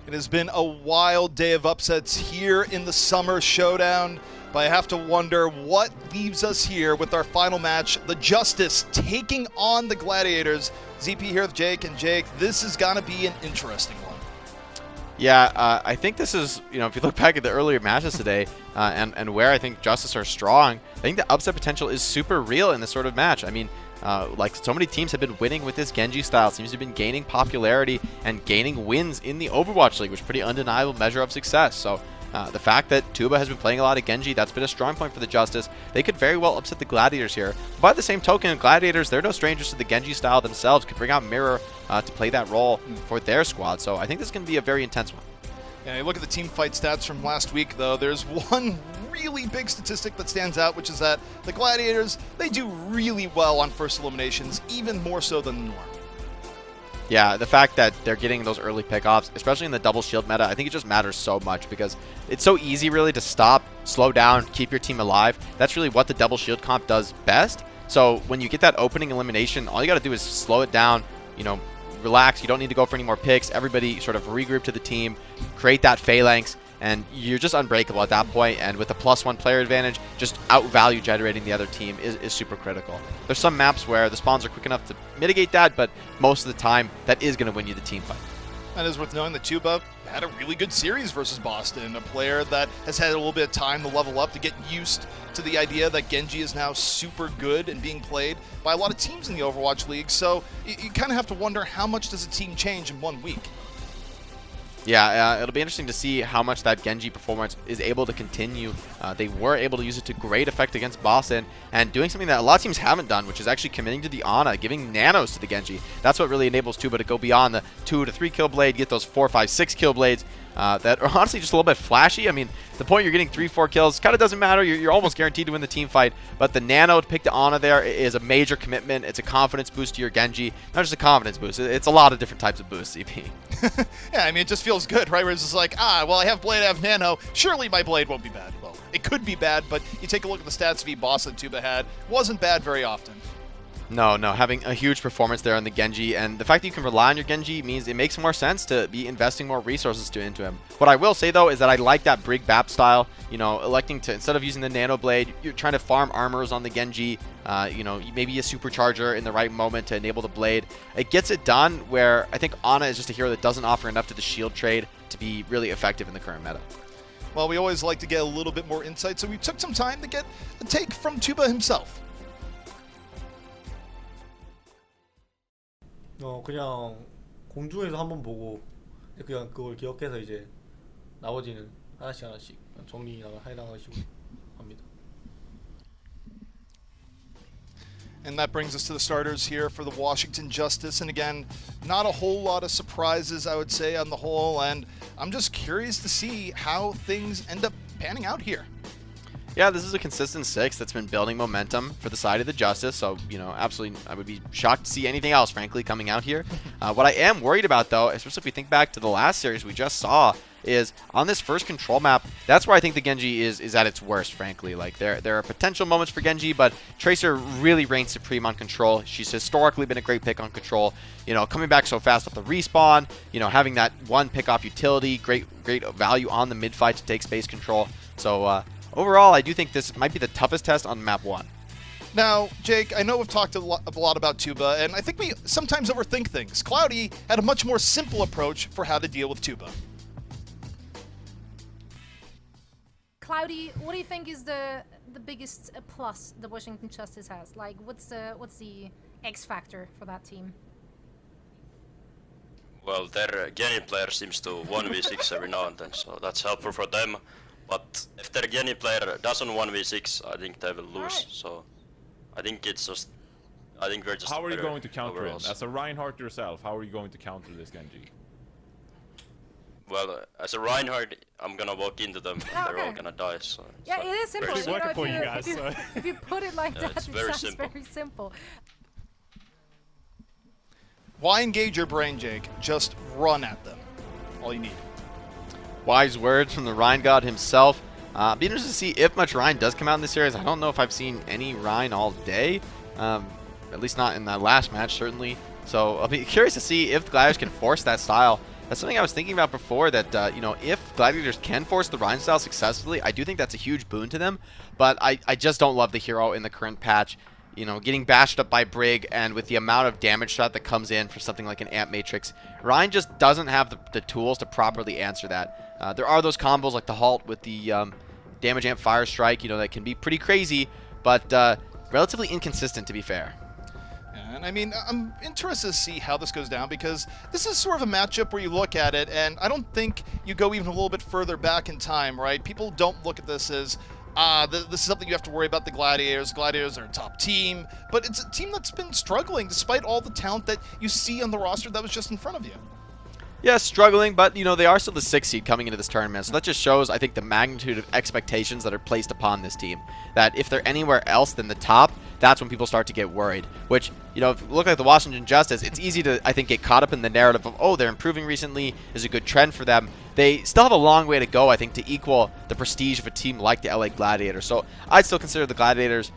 It has been a wild day of upsets here in the Summer Showdown, but I have to wonder what leaves us here with our final match, the Justice taking on the Gladiators. ZP here with Jake, and Jake, this is going to be an interesting one. Yeah, I think this is, if you look back at the earlier matches today and where I think Justice are strong, I think the upset potential is super real in this sort of match. I mean, like so many teams have been winning with this Genji style. Seems to have been gaining popularity and gaining wins in the Overwatch League, which is a pretty undeniable measure of success. So the fact that Tuba has been playing a lot of Genji, that's been a strong point for the Justice. They could very well upset the Gladiators here. By the same token, Gladiators, they're no strangers to the Genji style themselves, could bring out Mirror to play that role for their squad. So I think this is going to be a very intense one. Yeah, you look at the team fight stats from last week, though, there's one really big statistic that stands out, which is that the Gladiators, they do really well on first eliminations, even more so than the norm. Yeah, the fact that they're getting those early pickoffs, especially in the double shield meta, I think it just matters so much because it's so easy really to stop, slow down, keep your team alive. That's really what the double shield comp does best. So when you get that opening elimination, all you got to do is slow it down, relax. You don't need to go for any more picks. Everybody sort of regroup to the team, create that phalanx, and you're just unbreakable at that point. And with a +1 player advantage, just outvalue generating the other team is super critical. There's some maps where the spawns are quick enough to mitigate that, but most of the time, that is going to win you the team fight. That is worth knowing that Tuba had a really good series versus Boston, a player that has had a little bit of time to level up, to get used to the idea that Genji is now super good and being played by a lot of teams in the Overwatch League. So you kind of have to wonder, how much does a team change in 1 week? Yeah, it'll be interesting to see how much that Genji performance is able to continue. They were able to use it to great effect against Boston and doing something that a lot of teams haven't done, which is actually committing to the Ana, giving nanos to the Genji. That's what really enables Tuba to go beyond the 2 to 3 kill blade, get those 4, 5, 6 kill blades that are honestly just a little bit flashy. I mean, the point you're getting 3, 4 kills kind of doesn't matter. You're almost guaranteed to win the team fight, but the nano to pick the Ana there is a major commitment. It's a confidence boost to your Genji. Not just a confidence boost. It's a lot of different types of boosts, CP. Yeah, I mean, it just feels good, right? Where it's just like, well, I have blade, I have nano. Surely my blade won't be bad. Well, it could be bad, but you take a look at the stats V Boston Tuba had. Wasn't bad very often. No, having a huge performance there on the Genji, and the fact that you can rely on your Genji means it makes more sense to be investing more resources into him. What I will say, though, is that I like that Brig Bap style, electing to, instead of using the Nano Blade, you're trying to farm armors on the Genji, maybe a supercharger in the right moment to enable the Blade. It gets it done where I think Ana is just a hero that doesn't offer enough to the shield trade to be really effective in the current meta. Well, we always like to get a little bit more insight, so we took some time to get a take from Tuba himself. 그냥 공중에서 한번 보고 그냥 그걸 기억해서 이제 나머지는 하나씩 해나가시고 합니다. And that brings us to the starters here for the Washington Justice. And again, not a whole lot of surprises, I would say, on the whole. And I'm just curious to see how things end up panning out here. Yeah, this is a consistent 6 that's been building momentum for the side of the Justice. So, absolutely, I would be shocked to see anything else, frankly, coming out here. What I am worried about, though, especially if we think back to the last series we just saw, is on this first control map, that's where I think the Genji is at its worst, frankly. Like, there are potential moments for Genji, but Tracer really reigns supreme on control. She's historically been a great pick on control. Coming back so fast off the respawn, having that one pick off utility, great value on the mid-fight to take space control. So, overall, I do think this might be the toughest test on map 1. Now, Jake, I know we've talked a lot about Tuba, and I think we sometimes overthink things. Cloudy had a much more simple approach for how to deal with Tuba. Cloudy, what do you think is the biggest plus the Washington Justice has? Like, what's the X factor for that team? Well, their Genji player seems to 1v6 every now and then, so that's helpful for them. But if their Genji player doesn't 1v6, I think they will lose. Right. So I think we're just. How are you going to counter overall. it? As a Reinhardt yourself, how are you going to counter this Genji? Well, as a Reinhardt, I'm gonna walk into them and they're all gonna die. So yeah, it is simple. It's working for you guys. If you put it like that, it very sounds simple. very simple. Why engage your brain, Jake? Just run at them. All you need. Wise words from the Rhine God himself. Be interested to see if much Rhine does come out in this series. I don't know if I've seen any Rhine all day. At least not in that last match, certainly. So I'll be curious to see if the Gladiators can force that style. that's something I was thinking about before, that, you know, if Gladiators can force the Rein style successfully, I do think that's a huge boon to them. But I just don't love the hero in the current patch. You know, getting bashed up by Brig, and with the amount of damage shot that comes in for something like an Amp Matrix, Rein just doesn't have the tools to properly answer that. There are those combos like the Halt with the Damage Amp Fire Strike, you know, that can be pretty crazy, but relatively inconsistent, to be fair. And I mean, I'm interested to see how this goes down, because this is sort of a matchup where you look at it, and I don't think you go even a little bit further back in time, right? People don't look at this as, this is something you have to worry about the Gladiators. Gladiators are a top team, but it's a team that's been struggling despite all the talent that you see on the roster that was just in front of you. Yeah, struggling, but, you know, they are still the 6th seed coming into this tournament. So that just shows, I think, the magnitude of expectations that are placed upon this team. That if they're anywhere else than the top, that's when people start to get worried. Which, you know, if you look like the Washington Justice, it's easy to, I think, get caught up in the narrative of, oh, they're improving recently, is a good trend for them. They still have a long way to go, I think, to equal the prestige of a team like the LA Gladiators. So I'd still consider the Gladiators,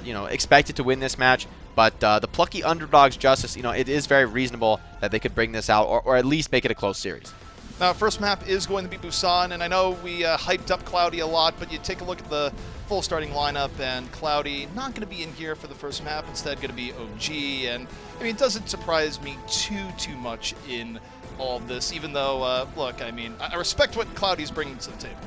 you know, expected to win this match. But the plucky underdogs Justice, you know, it is very reasonable that they could bring this out, or at least make it a close series. Now, first map is going to be Busan, and I know we hyped up Cloudy a lot, but you take a look at the full starting lineup, and Cloudy not going to be in here for the first map, instead going to be OG, and I mean, it doesn't surprise me too much in all of this, even though, look, I mean, I respect what Cloudy's bringing to the table.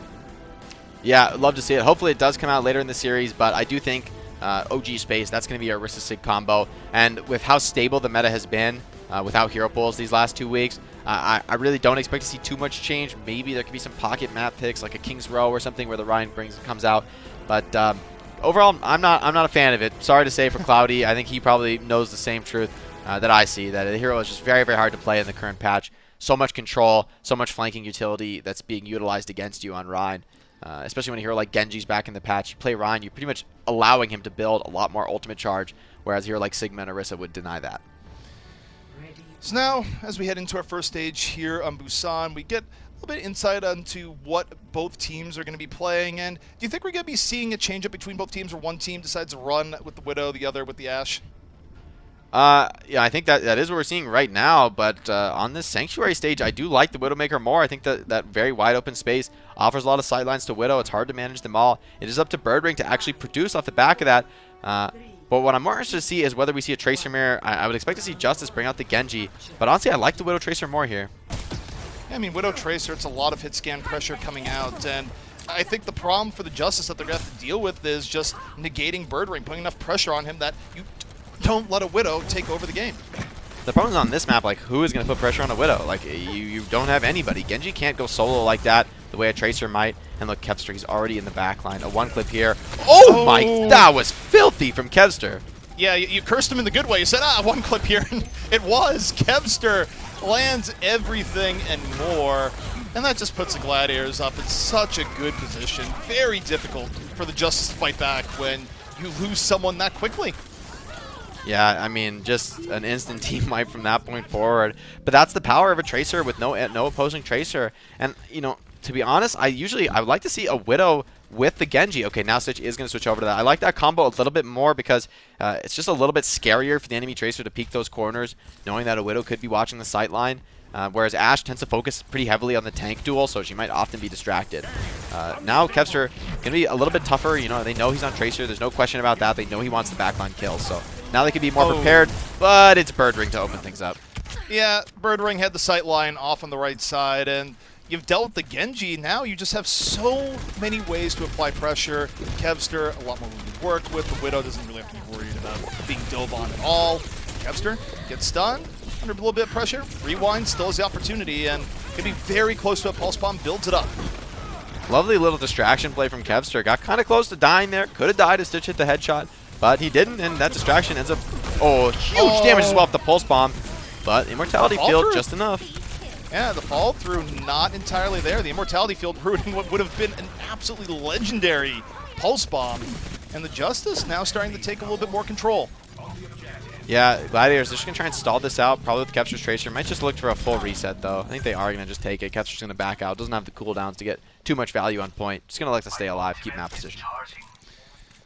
Yeah, I'd love to see it. Hopefully it does come out later in the series, but I do think OG Space, that's going to be our Arista Sig combo, and with how stable the meta has been without hero pulls these last 2 weeks, I really don't expect to see too much change. Maybe there could be some pocket map picks like a King's Row or something where the Rein comes out, but overall, I'm not a fan of it. Sorry to say for Cloudy. I think he probably knows the same truth that I see, that the hero is just very hard to play in the current patch. So much control, so much flanking utility that's being utilized against you on Rein. Especially when a hero like Genji's back in the patch. You play Rein, you're pretty much allowing him to build a lot more ultimate charge, whereas a hero like Sigma and Orisa would deny that. So now, as we head into our first stage here on Busan, we get a little bit of insight into what both teams are going to be playing. And do you think we're going to be seeing a change-up between both teams, or one team decides to run with the Widow, the other with the Ashe? Yeah, I think that is what we're seeing right now, but on this Sanctuary stage, I do like the Widowmaker more. I think that very wide open space offers a lot of sidelines to Widow. It's hard to manage them all. It is up to Birdring to actually produce off the back of that. But what I'm more interested to see is whether we see a Tracer Mirror. I would expect to see Justice bring out the Genji, but honestly, I like the Widow Tracer more here. Yeah, I mean, Widow Tracer, it's a lot of hit scan pressure coming out, and I think the problem for the Justice that they're going to have to deal with is just negating Birdring, putting enough pressure on him that you don't let a Widow take over the game. The problem is on this map, like, who is going to put pressure on a Widow? Like, you don't have anybody. Genji can't go solo like that the way a Tracer might. And look, Kevster, he's already in the back line. A one clip here. Oh my, that was filthy from Kevster. Yeah, you cursed him in the good way. You said, one clip here. And it was. Kevster lands everything and more. And that just puts the Gladiators up in such a good position. Very difficult for the Justice to fight back when you lose someone that quickly. Yeah, I mean, just an instant team wipe from that point forward. But that's the power of a Tracer with no opposing Tracer. And, you know, to be honest, I would like to see a Widow with the Genji. Okay, now Stitch is going to switch over to that. I like that combo a little bit more because it's just a little bit scarier for the enemy Tracer to peek those corners, knowing that a Widow could be watching the sight line. Whereas Ashe tends to focus pretty heavily on the tank duel, so she might often be distracted. Now Kevster going to be a little bit tougher. You know, they know he's on Tracer. There's no question about that. They know he wants the backline kills. So now they can be more prepared, but it's Birdring to open things up. Yeah, Birdring had the sight line off on the right side, and you've dealt with the Genji. Now you just have so many ways to apply pressure. Kevster, a lot more room to work with. The Widow doesn't really have to be worried about being dove on at all. Kevster gets stunned. Under a little bit of pressure, Rewind still has the opportunity and can be very close to a Pulse Bomb, builds it up. Lovely little distraction play from Kevster. Got kind of close to dying there. Could have died if Stitch hit the headshot, but he didn't, and that distraction ends up... huge damage as well off the Pulse Bomb, but Immortality Field just enough. Yeah, the fall through not entirely there. The Immortality Field ruining what would have been an absolutely legendary Pulse Bomb, and the Justice now starting to take a little bit more control. Yeah, Gladiators, they're just going to try and stall this out, probably with Kevster's Tracer. Might just look for a full reset, though. I think they are going to just take it. Kevster's going to back out. Doesn't have the cooldowns to get too much value on point. Just going to like to stay alive, keep map position.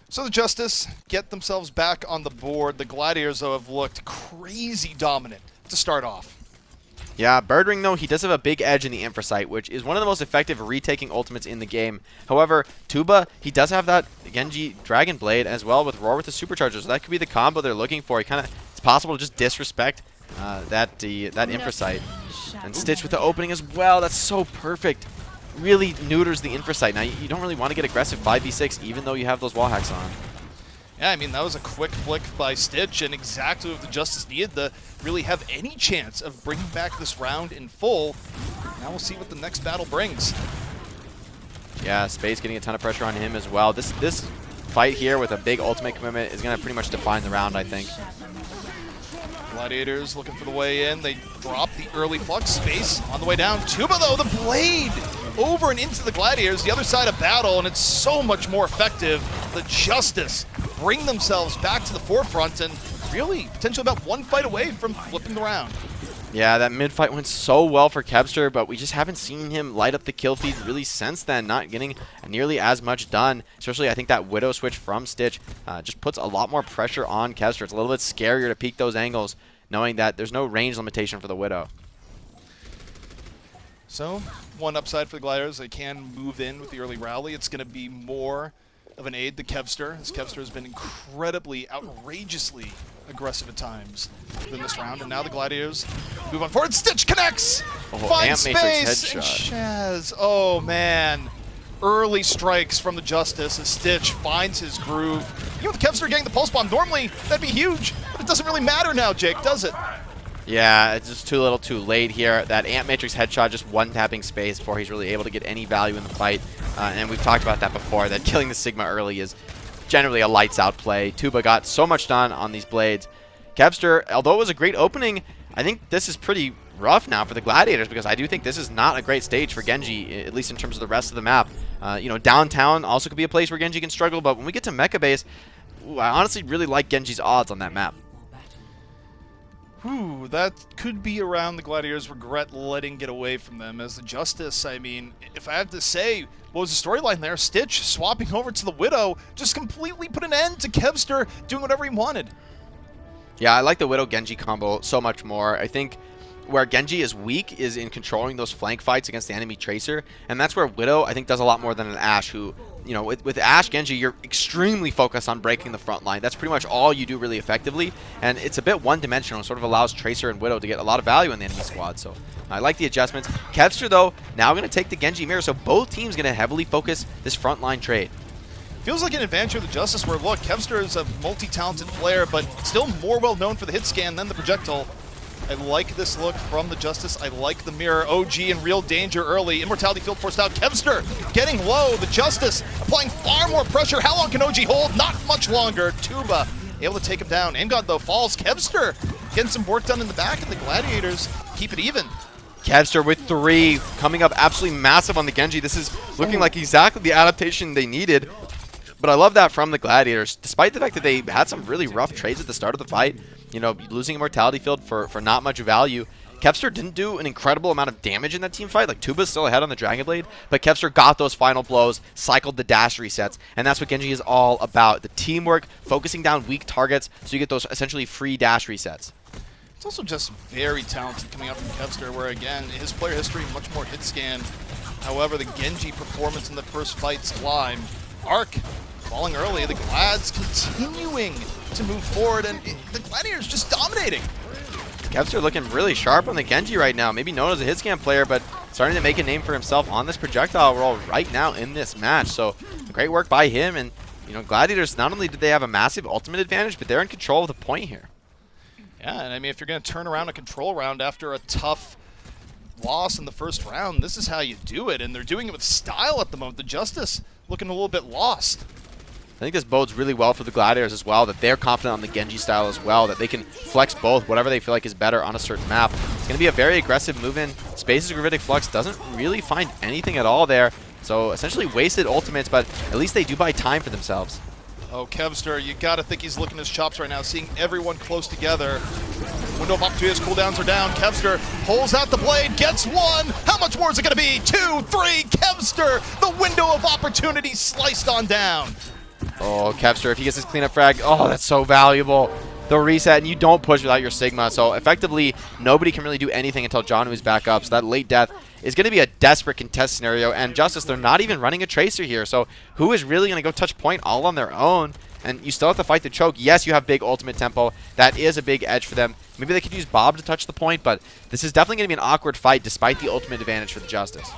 So the Justice get themselves back on the board. The Gladiators, though, have looked crazy dominant to start off. Yeah, Birdring, though, he does have a big edge in the Infrasight, which is one of the most effective retaking ultimates in the game. However, Tuba, he does have that Genji Dragon Blade as well with Roar with the Supercharger, so that could be the combo they're looking for. It's possible to just disrespect that Infrasight. And Stitch with the opening as well. That's so perfect. Really neuters the Infrasight. Now, you don't really want to get aggressive 5v6, even though you have those wall hacks on. Yeah, I mean, that was a quick flick by Stitch, and exactly what the Justice needed to really have any chance of bringing back this round in full. Now we'll see what the next battle brings. Yeah, Space getting a ton of pressure on him as well. This fight here with a big ultimate commitment is going to pretty much define the round, I think. Gladiators looking for the way in. They drop the early flux. Space on the way down. Tuba, though, the blade over and into the Gladiators, the other side of battle, and it's so much more effective. The Justice bring themselves back to the forefront and really potentially about one fight away from flipping the round. Yeah, that mid fight went so well for Kevster, but we just haven't seen him light up the kill feed really since then, not getting nearly as much done. Especially, I think that Widow switch from Stitch just puts a lot more pressure on Kevster. It's a little bit scarier to peek those angles, knowing that there's no range limitation for the Widow. So, one upside for the Gladiators, they can move in with the early rally. It's going to be more of an aid to Kevster, as Kevster has been incredibly, outrageously aggressive at times in this round. And now the Gladiators move on forward. Stitch connects! Finds space! And Shaz, oh man. Early strikes from the Justice as Stitch finds his groove. Even with Kevster getting the pulse bomb, normally that'd be huge, but it doesn't really matter now, Jake, does it? Yeah, it's just too little too late here. That Ant Matrix headshot just one-tapping Space before he's really able to get any value in the fight. And we've talked about that before, that killing the Sigma early is generally a lights-out play. Tuba got so much done on these blades. Kevster, although it was a great opening, I think this is pretty rough now for the Gladiators, because I do think this is not a great stage for Genji, at least in terms of the rest of the map. You know, downtown also could be a place where Genji can struggle, but when we get to Mecha Base, I honestly really like Genji's odds on that map. Whew, that could be around the Gladiators' regret letting get away from them. As the Justice, I mean, if I have to say, what was the storyline there? Stitch swapping over to the Widow just completely put an end to Kevster doing whatever he wanted. Yeah, I like the Widow-Genji combo so much more. I think where Genji is weak is in controlling those flank fights against the enemy Tracer, and that's where Widow, I think, does a lot more than an Ashe, who, you know, with Ashe Genji, you're extremely focused on breaking the front line. That's pretty much all you do really effectively, and it's a bit one-dimensional. It sort of allows Tracer and Widow to get a lot of value in the enemy squad, so I like the adjustments. Kevster, though, now going to take the Genji mirror, so both teams going to heavily focus this front line trade. Feels like an advantage of the Justice where, look, Kevster is a multi-talented player, but still more well-known for the hit scan than the projectile. I like this look from the Justice. I like the mirror. OG in real danger early. Immortality field forced out. Kevster getting low. The Justice applying far more pressure. How long can OG hold? Not much longer. Tuba able to take him down. Engod, though, falls. Kevster getting some work done in the back, and the Gladiators keep it even. Kevster with 3, coming up absolutely massive on the Genji. This is looking like exactly the adaptation they needed. But I love that from the Gladiators, despite the fact that they had some really rough trades at the start of the fight. You know, losing Immortality Field for not much value. Kevster didn't do an incredible amount of damage in that team fight. Like, Tuba's still ahead on the Dragon Blade, but Kevster got those final blows, cycled the dash resets, and that's what Genji is all about. The teamwork, focusing down weak targets, so you get those essentially free dash resets. It's also just very talented coming up from Kevster, where, again, his player history, much more hit scan. However, the Genji performance in the first fight's climb. Arc falling early, the Glads continuing to move forward, and the Gladiators just dominating. Kevster looking really sharp on the Genji right now, maybe known as a hit scan player, but starting to make a name for himself on this projectile role right now in this match. So great work by him, and you know, Gladiators, not only did they have a massive ultimate advantage, but they're in control of the point here. Yeah, and I mean, if you're going to turn around a control round after a tough loss in the first round, this is how you do it, and they're doing it with style at the moment. The Justice looking a little bit lost. I think this bodes really well for the Gladiators as well, that they're confident on the Genji style as well, that they can flex both, whatever they feel like is better on a certain map. It's going to be a very aggressive move-in. Space's Gravitic Flux doesn't really find anything at all there, so essentially wasted ultimates, but at least they do buy time for themselves. Oh, Kevster, you got to think he's licking his chops right now, seeing everyone close together. Window of opportunities, cooldowns are down. Kevster pulls out the blade, gets 1. How much more is it going to be? 2, 3. Kevster, the window of opportunity sliced on down. Oh, Kevster, if he gets his cleanup frag, oh, that's so valuable. they'll reset, and you don't push without your Sigma. So effectively, nobody can really do anything until John is back up. So that late death is going to be a desperate contest scenario. And Justice, they're not even running a Tracer here. So who is really going to go touch point all on their own? And you still have to fight the choke. Yes, you have big ultimate tempo. That is a big edge for them. Maybe they could use Bob to touch the point, but this is definitely going to be an awkward fight despite the ultimate advantage for the Justice.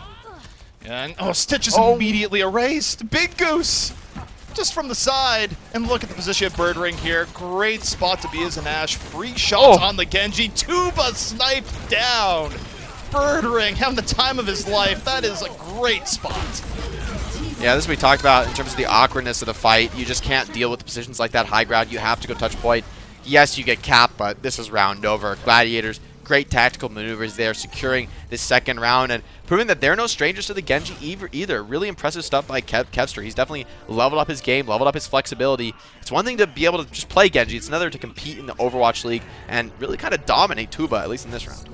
And Stitch is immediately erased. Big Goose just from the side. And look at the position of Bird Ring here. Great spot to be as an Ash. Free shots on the Genji. Tuba sniped down. Bird Ring having the time of his life. That is a great spot. Yeah, this is what we talked about in terms of the awkwardness of the fight. You just can't deal with positions like that high ground. You have to go touch point. Yes, you get capped, but this is round over. Gladiators, great tactical maneuvers there, securing this second round and proving that they're no strangers to the Genji either. Really impressive stuff by Kevster. He's definitely leveled up his game, leveled up his flexibility. It's one thing to be able to just play Genji. It's another to compete in the Overwatch League and really kind of dominate Tuba, at least in this round.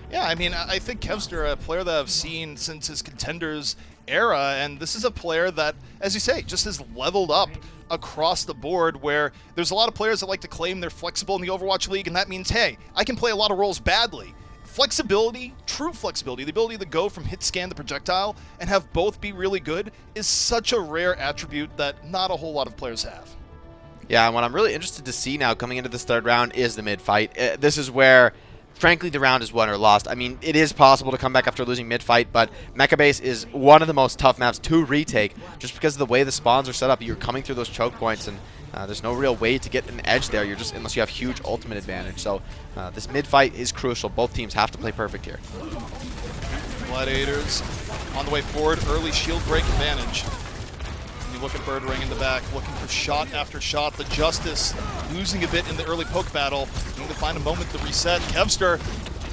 Yeah, I mean, I think Kevster, a player that I've seen since his Contenders era, and this is a player that, as you say, just has leveled up across the board, where there's a lot of players that like to claim they're flexible in the Overwatch League, and that means, hey, I can play a lot of roles badly. Flexibility, true flexibility, the ability to go from hit scan to projectile and have both be really good is such a rare attribute that not a whole lot of players have. Yeah, and what I'm really interested to see now coming into this third round is the mid fight. This is where, frankly, the round is won or lost. I mean, it is possible to come back after losing mid-fight, but Mecha Base is one of the most tough maps to retake just because of the way the spawns are set up. You're coming through those choke points, and there's no real way to get an edge there. You're just unless you have huge ultimate advantage. So this mid-fight is crucial. Both teams have to play perfect here. Gladiators on the way forward, early shield break advantage. Look at Bird Ring in the back, looking for shot after shot. The Justice losing a bit in the early poke battle. Need to find a moment to reset. Kevster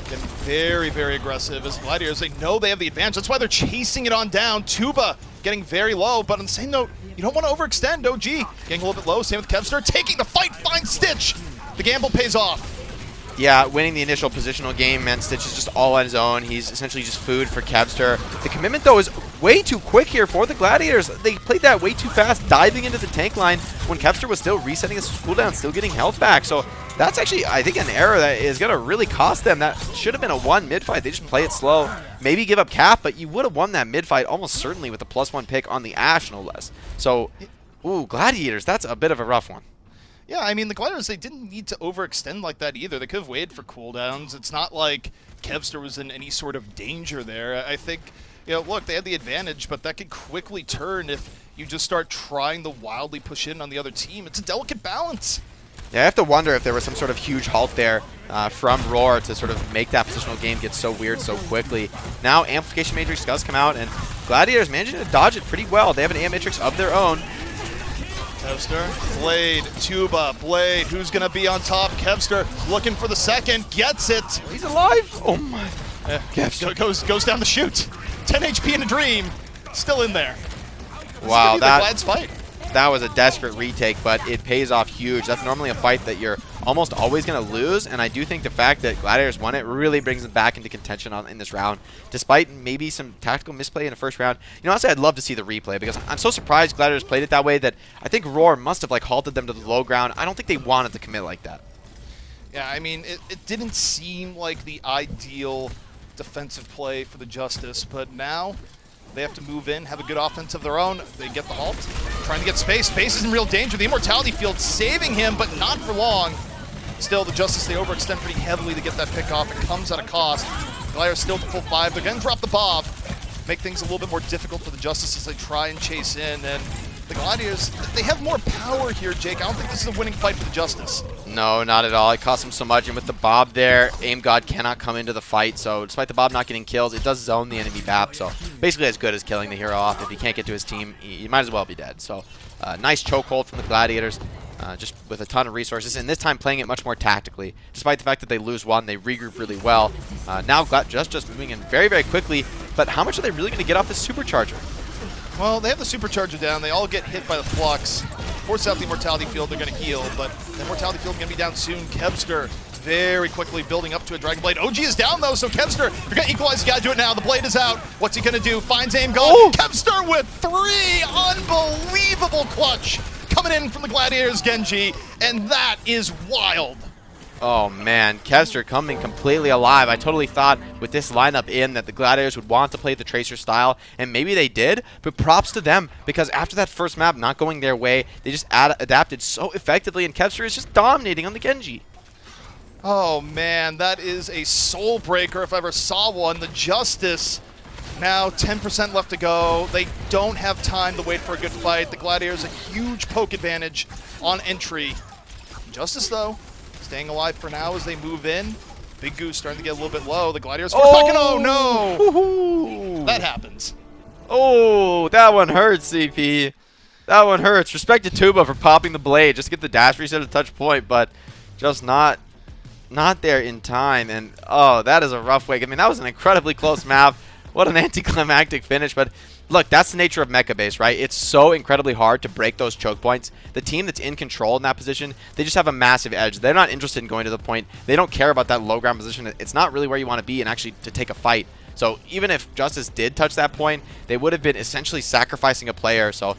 getting very, very aggressive as Gladiators. They know they have the advantage. That's why they're chasing it on down. Tuba getting very low, but on the same note, you don't want to overextend. OG getting a little bit low. Same with Kevster. Taking the fight, finds Stitch. The gamble pays off. Yeah, winning the initial positional game meant Stitch is just all on his own. He's essentially just food for Kevster. The commitment, though, is way too quick here for the Gladiators. They played that way too fast, diving into the tank line when Kevster was still resetting his cooldown, still getting health back. So that's actually, I think, an error that is going to really cost them. That should have been a one mid-fight. They just play it slow. Maybe give up cap, but you would have won that mid-fight almost certainly with a +1 pick on the Ashe, no less. So, ooh, Gladiators, that's a bit of a rough one. Yeah, I mean, the Gladiators, they didn't need to overextend like that either. They could have waited for cooldowns. It's not like Kevster was in any sort of danger there. I think, you know, look, they had the advantage, but that could quickly turn if you just start trying to wildly push in on the other team. It's a delicate balance. Yeah, I have to wonder if there was some sort of huge halt there from Roar to sort of make that positional game get so weird so quickly. Now Amplification Matrix does come out, and Gladiators managing to dodge it pretty well. They have an Amp Matrix of their own. Kevster, Blade, Tuba, Blade, who's going to be on top? Kevster looking for the second, gets it. He's alive. Oh my. Kevster goes down the chute. 10 HP in a dream, still in there. Wow, Glad's fight. That was a desperate retake, but it pays off huge. That's normally a fight that you're almost always going to lose, and I do think the fact that Gladiators won it really brings them back into contention in this round, despite maybe some tactical misplay in the first round. You know, honestly, I'd love to see the replay, because I'm so surprised Gladiators played it that way that I think Roar must have halted them to the low ground. I don't think they wanted to commit like that. Yeah, I mean, it didn't seem like the ideal defensive play for the Justice, but now they have to move in, have a good offense of their own. They get the halt, trying to get Space. Space is in real danger. The Immortality Field saving him, but not for long. Still, the Justice, they overextend pretty heavily to get that pick off. It comes at a cost. Gladiators still full 5. They're going to drop the Bob, make things a little bit more difficult for the Justice as they try and chase in. And the Gladiators, they have more power here, Jake. I don't think this is a winning fight for the Justice. No, not at all. It cost him so much, and with the Bob there, Aim God cannot come into the fight, so despite the Bob not getting kills, it does zone the enemy BAP, so basically as good as killing the hero off. If he can't get to his team, he might as well be dead. So nice chokehold from the Gladiators, just with a ton of resources, and this time playing it much more tactically. Despite the fact that they lose one, they regroup really well. Now just moving in very, very quickly, but how much are they really going to get off this Supercharger? Well, they have the Supercharger down. They all get hit by the Flux. Force out the Immortality Field, they're going to heal, but the Immortality Field is going to be down soon. Kevster very quickly building up to a Dragon Blade. OG is down, though, so Kevster, you're going to equalize. You got to do it now. The Blade is out. What's he going to do? Finds Aim God. Oh! Kevster with 3. Unbelievable clutch coming in from the Gladiators, Genji, and that is wild. Oh man, Kevster coming completely alive. I totally thought with this lineup in that the Gladiators would want to play the Tracer style, and maybe they did, but props to them, because after that first map not going their way, they just adapted so effectively, and Kevster is just dominating on the Genji. Oh man, that is a soul breaker if I ever saw one. The Justice, now 10% left to go. They don't have time to wait for a good fight. The Gladiators a huge poke advantage on entry. Justice though, staying alive for now as they move in. Big Goose starting to get a little bit low. The Gladiators first back, and oh no! That happens. Oh, that one hurts, CP. That one hurts. Respect to Tuba for popping the blade just to get the dash reset at touch point, but just not there in time. And oh, that is a rough wake. I mean, that was an incredibly close map. What an anticlimactic finish, but look, that's the nature of mecha base, right? It's so incredibly hard to break those choke points. The team that's in control in that position, they just have a massive edge. They're not interested in going to the point. They don't care about that low ground position. It's not really where you want to be and actually to take a fight. So even if Justice did touch that point, they would have been essentially sacrificing a player. So,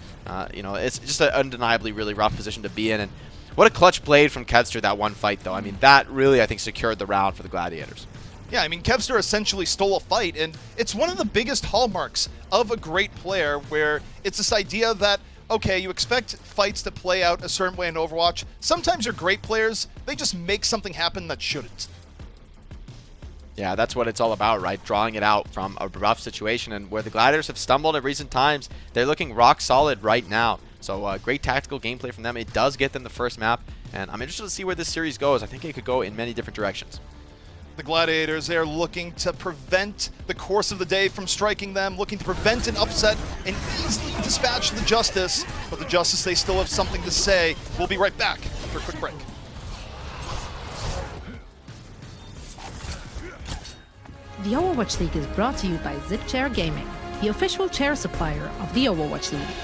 you know, it's just an undeniably really rough position to be in. And what a clutch blade from Kevster that one fight, though. I mean, that really, I think, secured the round for the Gladiators. Yeah, I mean, Kevster essentially stole a fight, and it's one of the biggest hallmarks of a great player, where it's this idea that, okay, you expect fights to play out a certain way in Overwatch. Sometimes your great players, they just make something happen that shouldn't. Yeah, that's what it's all about, right? Drawing it out from a rough situation, and where the Gladiators have stumbled in recent times, they're looking rock solid right now. So great tactical gameplay from them. It does get them the first map, and I'm interested to see where this series goes. I think it could go in many different directions. The Gladiators, they are looking to prevent the course of the day from striking them, looking to prevent an upset and easily dispatch the Justice. But the Justice, they still have something to say. We'll be right back after a quick break. The Overwatch League is brought to you by Zip Chair Gaming, the official chair supplier of the Overwatch League.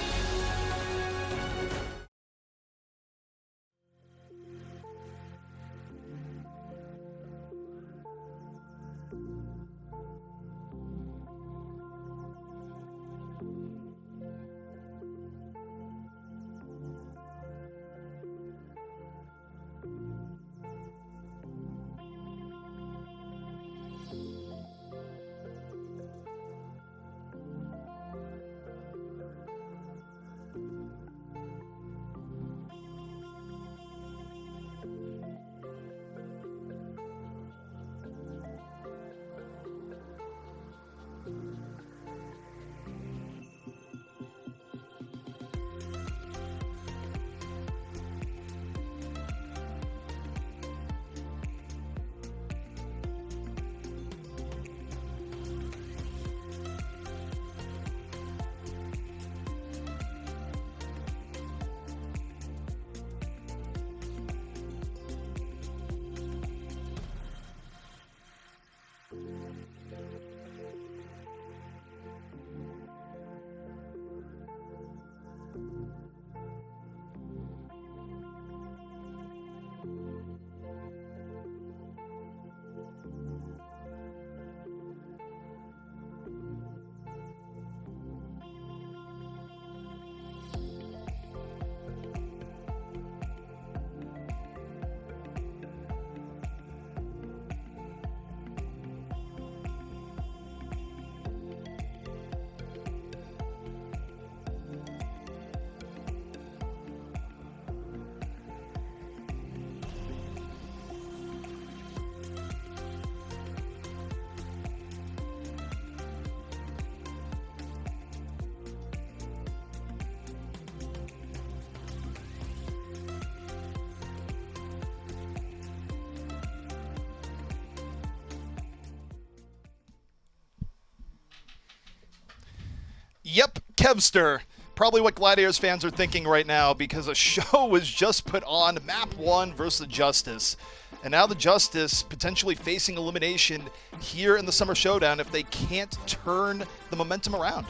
Yep, Kevster. Probably what Gladiators fans are thinking right now, because a show was just put on, Map 1 versus the Justice. And now the Justice potentially facing elimination here in the Summer Showdown if they can't turn the momentum around.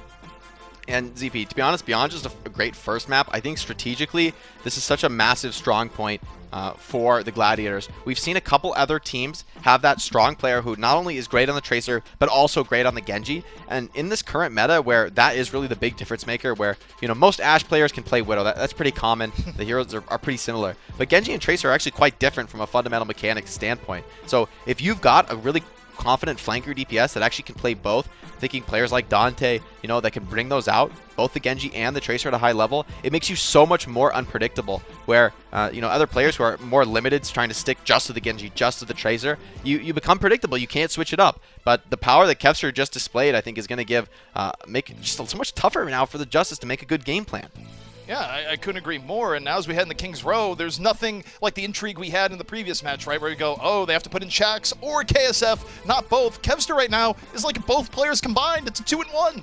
And ZP, to be honest, beyond just a great first map, I think strategically this is such a massive strong point for the Gladiators. We've seen a couple other teams have that strong player who not only is great on the Tracer, but also great on the Genji. And in this current meta, where that is really the big difference maker, where, you know, most Ashe players can play Widow. That's pretty common. The heroes are pretty similar. But Genji and Tracer are actually quite different from a fundamental mechanics standpoint. So if you've got a really confident flanker DPS that actually can play both, thinking players like Dante, you know, that can bring those out, both the Genji and the Tracer at a high level, it makes you so much more unpredictable, where, you know, other players who are more limited, trying to stick just to the Genji, just to the Tracer, you become predictable. You can't switch it up. But the power that Kevster just displayed, I think, is going to give, make it just so much tougher now for the Justice to make a good game plan. Yeah, I couldn't agree more. And now as we head in the King's Row, there's nothing like the intrigue we had in the previous match, right? Where you go, oh, they have to put in Shax or KSF, not both. Kevster right now is like both players combined. It's a 2-in-1.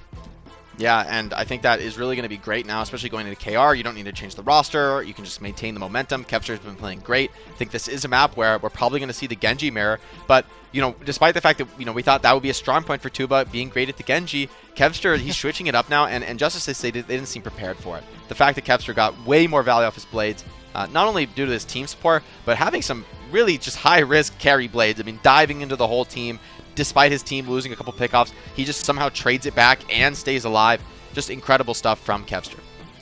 Yeah, and I think that is really going to be great now, especially going into KR. You don't need to change the roster. You can just maintain the momentum. Kevster's been playing great. I think this is a map where we're probably going to see the Genji mirror. But, you know, despite the fact that, you know, we thought that would be a strong point for Tuba, being great at the Genji, Kevster, he's switching it up now. And Justice, they didn't seem prepared for it. The fact that Kevster got way more value off his blades, not only due to his team support, but having some really just high-risk carry blades. I mean, diving into the whole team. Despite his team losing a couple pickoffs, he just somehow trades it back and stays alive. Just incredible stuff from Kevster.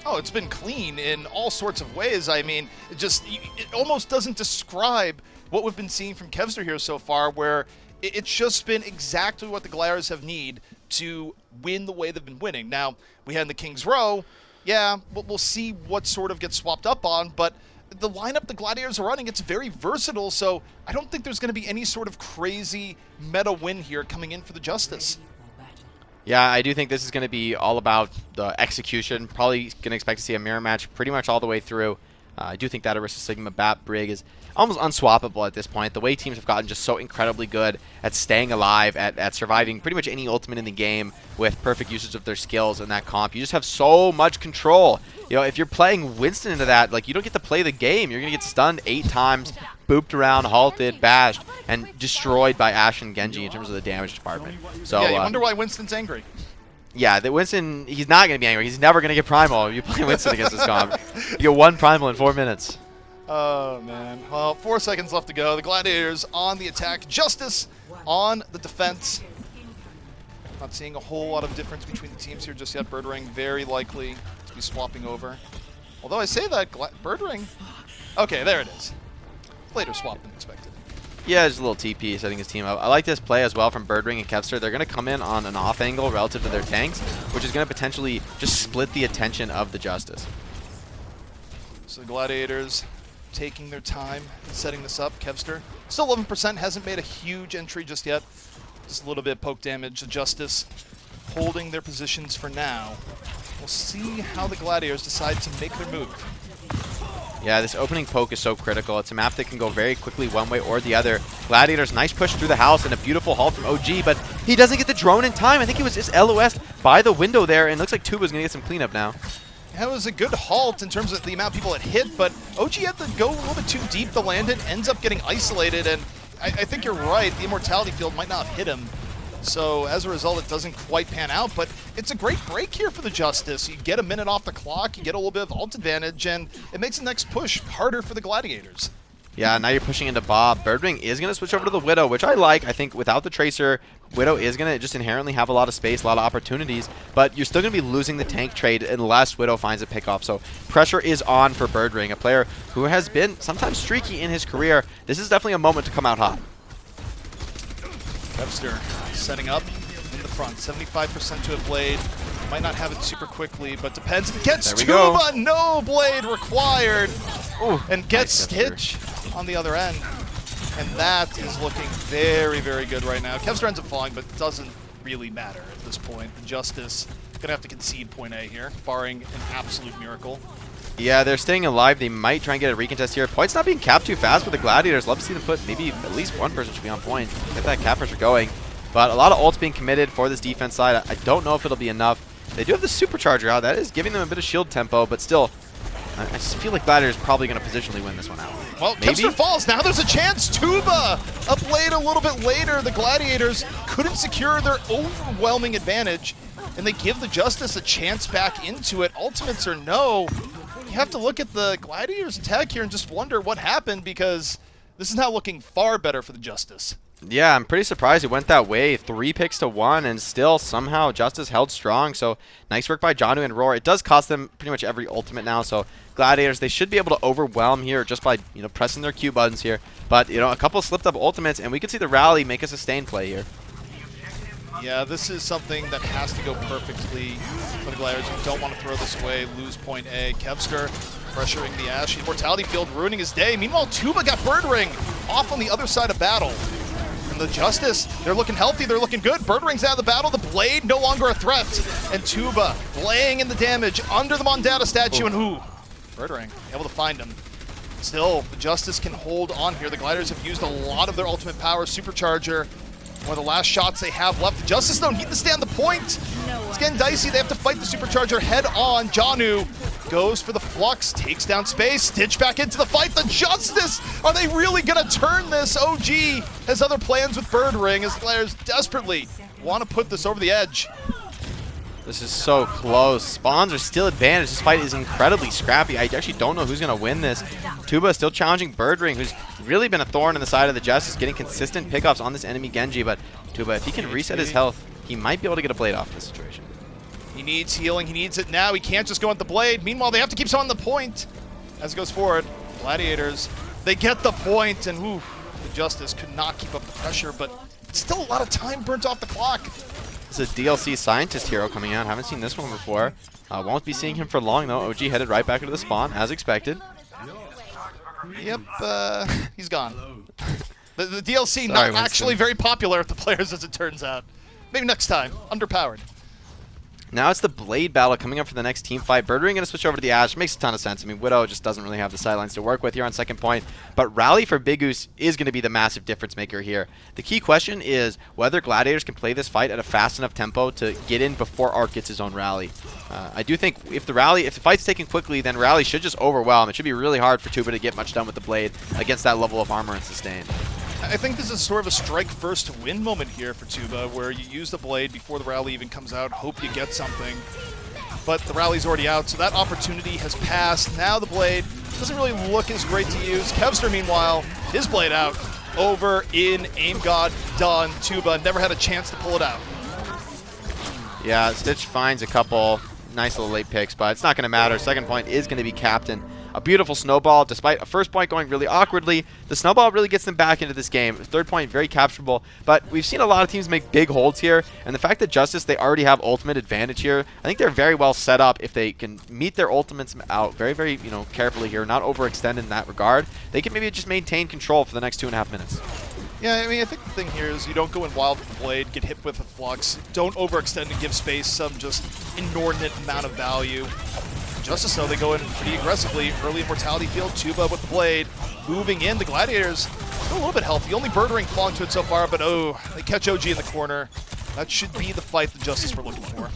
Oh, it's been clean in all sorts of ways. I mean, it almost doesn't describe what we've been seeing from Kevster here so far, where it's just been exactly what the Gladiators have need to win the way they've been winning. Now, we had in the King's Row, yeah, we'll see what sort of gets swapped up on, but the lineup the Gladiators are running, it's very versatile, so I don't think there's going to be any sort of crazy meta win here coming in for the Justice. Yeah, I do think this is going to be all about the execution. Probably going to expect to see a mirror match pretty much all the way through. I do think that Arista Sigma Bat Brig is almost unswappable at this point. The way teams have gotten just so incredibly good at staying alive, at surviving pretty much any ultimate in the game with perfect usage of their skills in that comp. You just have so much control. You know, if you're playing Winston into that, like, you don't get to play the game. You're going to get stunned 8 times, booped around, halted, bashed, and destroyed by Ashe and Genji in terms of the damage department. So, yeah, you wonder why Winston's angry. Yeah, that Winston, he's not going to be angry. He's never going to get Primal if you play Winston against this comp. You get 1 Primal in 4 minutes. Oh, man. Well, 4 seconds left to go. The Gladiators on the attack. Justice on the defense. Not seeing a whole lot of difference between the teams here just yet. Birdring very likely to be swapping over. Although I say that, Birdring... Okay, there it is. Later swap than expected. Yeah, just a little TP setting his team up. I like this play as well from Birdring and Kevster. They're going to come in on an off angle relative to their tanks, which is going to potentially just split the attention of the Justice. So the Gladiators taking their time setting this up. Kevster still 11%, hasn't made a huge entry just yet. Just a little bit of poke damage. The Justice holding their positions for now. We'll see how the Gladiators decide to make their move. Yeah, this opening poke is so critical. It's a map that can go very quickly one way or the other. Gladiators, nice push through the house and a beautiful haul from OG, but he doesn't get the drone in time. I think he was just LOS by the window there, and it looks like Tuba's going to get some cleanup now. That was a good halt in terms of the amount of people it hit, but OG had to go a little bit too deep to land it, ends up getting isolated, and I think you're right, the Immortality Field might not have hit him. So as a result, it doesn't quite pan out, but it's a great break here for the Justice. You get a minute off the clock, you get a little bit of ult advantage, and it makes the next push harder for the Gladiators. Yeah, now you're pushing into Bob. Birdring is going to switch over to the Widow, which I like. I think without the Tracer, Widow is going to just inherently have a lot of space, a lot of opportunities, but you're still going to be losing the tank trade unless Widow finds a pickoff. So pressure is on for Birdring, a player who has been sometimes streaky in his career. This is definitely a moment to come out hot. Kevster setting up in the front, 75% to a blade. Might not have it super quickly, but depends. Gets Tuba, no blade required. Ooh, and gets nice Stitch on the other end. And that is looking very, very good right now. Kevster ends up falling, but it doesn't really matter at this point. The Justice gonna have to concede point A here, barring an absolute miracle. Yeah, they're staying alive. They might try and get a recontest here. Point's not being capped too fast with the Gladiators. Love to see them put maybe at least one person should be on point. Get that cap pressure going. But a lot of ults being committed for this defense side. I don't know if it'll be enough. They do have the Supercharger out. That is giving them a bit of shield tempo, but still, I just feel like Gladiators probably going to positionally win this one out. Well, Kevster falls. Now there's a chance. Tuba up late a little bit later. The Gladiators couldn't secure their overwhelming advantage. and they give the Justice a chance back into it. Ultimates or no, you have to look at the Gladiators' attack here and just wonder what happened, because this is now looking far better for the Justice. Yeah, I'm pretty surprised it went that way. 3 picks to 1, and still somehow Justice held strong. So nice work by Janu and Roar. It does cost them pretty much every ultimate now. So Gladiators, they should be able to overwhelm here just by pressing their Q buttons here. But a couple slipped up ultimates, and we could see the rally make a sustained play here. Yeah, this is something that has to go perfectly for the Gladiators. You don't want to throw this away, lose point A. Kevster pressuring the Ash. Immortality Field ruining his day. Meanwhile, Tuba got Bird Ring off on the other side of battle. And the Justice, they're looking healthy, they're looking good. Bird Ring's out of the battle, the Blade no longer a threat. And Tuba laying in the damage under the Mondata statue, and Bird Ring able to find him. Still, the Justice can hold on here. The Gladiators have used a lot of their ultimate power. Supercharger, one of the last shots they have left. The Justice, though, need to stay on the point. It's getting dicey. They have to fight the Supercharger head on. Janu goes for the Flux, takes down Space. Stitch back into the fight. The Justice, are they really going to turn this? OG has other plans with Bird Ring as the Gladiators desperately want to put this over the edge. This is so close. Spawns are still advantaged. This fight is incredibly scrappy. I actually don't know who's going to win this. Tuba is still challenging Bird Ring, who's really been a thorn in the side of the Justice, getting consistent pickups on this enemy Genji. But Tuba, if he can reset his health, he might be able to get a Blade off this situation. He needs healing. He needs it now. He can't just go on the Blade. Meanwhile, they have to keep someone on the point as it goes forward. Gladiators, they get the point, and the Justice could not keep up the pressure, but still a lot of time burnt off the clock. This is a DLC Scientist hero coming out. Haven't seen this one before. Won't be seeing him for long, though. OG headed right back into the spawn, as expected. Yep, he's gone. The DLC not actually very popular with the players, as it turns out. Maybe next time. Underpowered. Now it's the Blade battle coming up for the next team fight. Bird Ring going to switch over to the Ash. Makes a ton of sense. I mean, Widow just doesn't really have the sidelines to work with here on second point. But Rally for Big Goose is going to be the massive difference maker here. The key question is whether Gladiators can play this fight at a fast enough tempo to get in before Arc gets his own Rally. I do think if the fight's taken quickly, then Rally should just overwhelm. It should be really hard for Tuba to get much done with the Blade against that level of armor and sustain. I think this is sort of a strike first to win moment here for Tuba, where you use the Blade before the Rally even comes out, hope you get something. But the Rally's already out, so that opportunity has passed. Now the Blade doesn't really look as great to use. Kevster, meanwhile, his Blade out. Over in Aim God, done. Tuba never had a chance to pull it out. Yeah, Stitch finds a couple nice little late picks, but it's not going to matter. Second point is going to be Captain. A beautiful snowball, despite a first point going really awkwardly. The snowball really gets them back into this game. Third point, very capturable, but we've seen a lot of teams make big holds here, and the fact that Justice, they already have ultimate advantage here, I think they're very well set up if they can meet their ultimates out very, very, carefully here, not overextend in that regard. They can maybe just maintain control for the next 2.5 minutes. Yeah, I mean, I think the thing here is you don't go in wild with the Blade, get hit with a Flux, don't overextend and give Space some just inordinate amount of value. Justice, though, they go in pretty aggressively. Early Immortality Field, Tuba with the Blade. Moving in, the Gladiators a little bit healthy. Only Bird Ring falling to it so far, but they catch OG in the corner. That should be the fight the Justice we're looking for.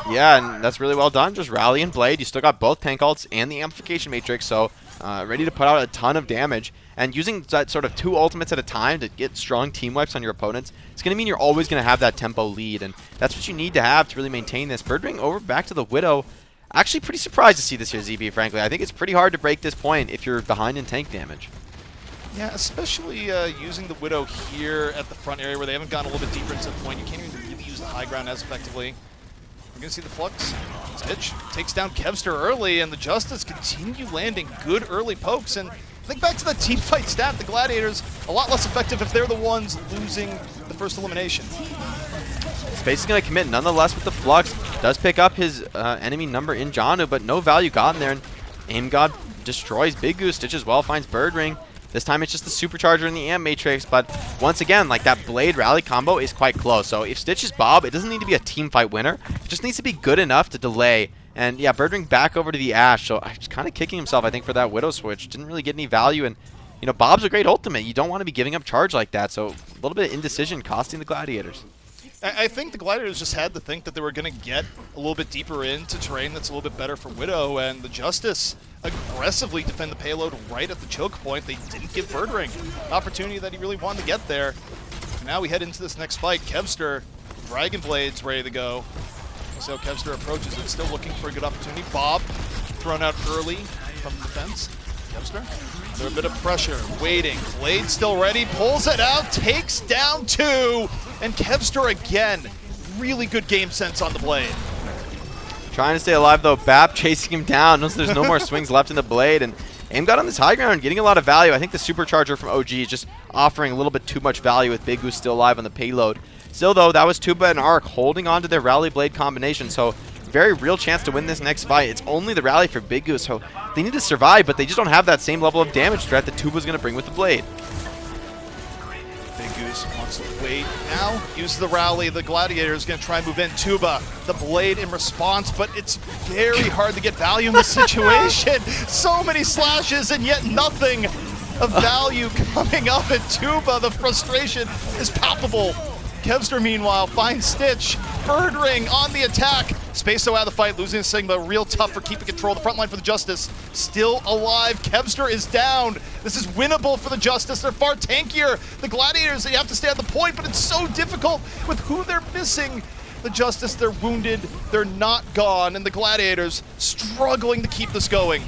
Yeah, and that's really well done. Just Rally and Blade. You still got both tank ults and the Amplification Matrix, so ready to put out a ton of damage. And using that sort of 2 ultimates at a time to get strong team wipes on your opponents, it's going to mean you're always going to have that tempo lead, and that's what you need to have to really maintain this. Bird Ring over back to the Widow. Actually pretty surprised to see this here, ZB, frankly. I think it's pretty hard to break this point if you're behind in tank damage. Yeah, especially using the Widow here at the front area where they haven't gone a little bit deeper into the point. You can't even really use the high ground as effectively. We're going to see the Flux. Stitch takes down Kevster early, and the Justice continue landing good early pokes. And think back to that team fight stat, the Gladiators, a lot less effective if they're the ones losing the first elimination. Space is going to commit nonetheless with the Flux. Does pick up his enemy number in Janu, but no value gotten there. And Aim God destroys Big Goose. Stitch as well finds Bird Ring. This time it's just the Supercharger and the Amp Matrix, but once again, like that Blade Rally combo is quite close. So if Stitch is Bob, it doesn't need to be a team fight winner. It just needs to be good enough to delay. And yeah, Bird Ring back over to the Ash. So he's kind of kicking himself, I think, for that Widow switch. Didn't really get any value. And, Bob's a great ultimate. You don't want to be giving up charge like that. So a little bit of indecision costing the Gladiators. I think the Gladiators just had to think that they were going to get a little bit deeper into terrain that's a little bit better for Widow, and the Justice aggressively defend the payload right at the choke point. They didn't give Bird Ring an opportunity that he really wanted to get there. And now we head into this next fight. Kevster, Dragon Blades ready to go. See how Kevster approaches it, still looking for a good opportunity. Bob thrown out early from the defense. Kevster under a bit of pressure, waiting. Blade still ready, pulls it out, takes down 2, and Kevster again. Really good game sense on the Blade. Trying to stay alive though, Bap chasing him down. Notice there's no more swings left in the Blade, and Aim got on this high ground, getting a lot of value. I think the supercharger from OG is just offering a little bit too much value with Big Goose still alive on the payload. Still though, that was Tuba and Arc holding on to their Rally Blade combination, so very real chance to win this next fight. It's only the Rally for Big Goose, so they need to survive, but they just don't have that same level of damage threat that Tuba's going to bring with the Blade. Big Goose wants to wait now. Use the Rally. The Gladiators going to try and move in. Tuba, the Blade in response, but it's very hard to get value in this situation. So many slashes and yet nothing of value coming up at Tuba. The frustration is palpable. Kevster, meanwhile, finds Stitch. Bird Ring on the attack. Spaso out of the fight, losing Sigma. Real tough for keeping control of the front line for the Justice. Still alive. Kevster is down. This is winnable for the Justice. They're far tankier. The Gladiators, they have to stay at the point, but it's so difficult with who they're missing. The Justice, they're wounded. They're not gone. And the Gladiators struggling to keep this going.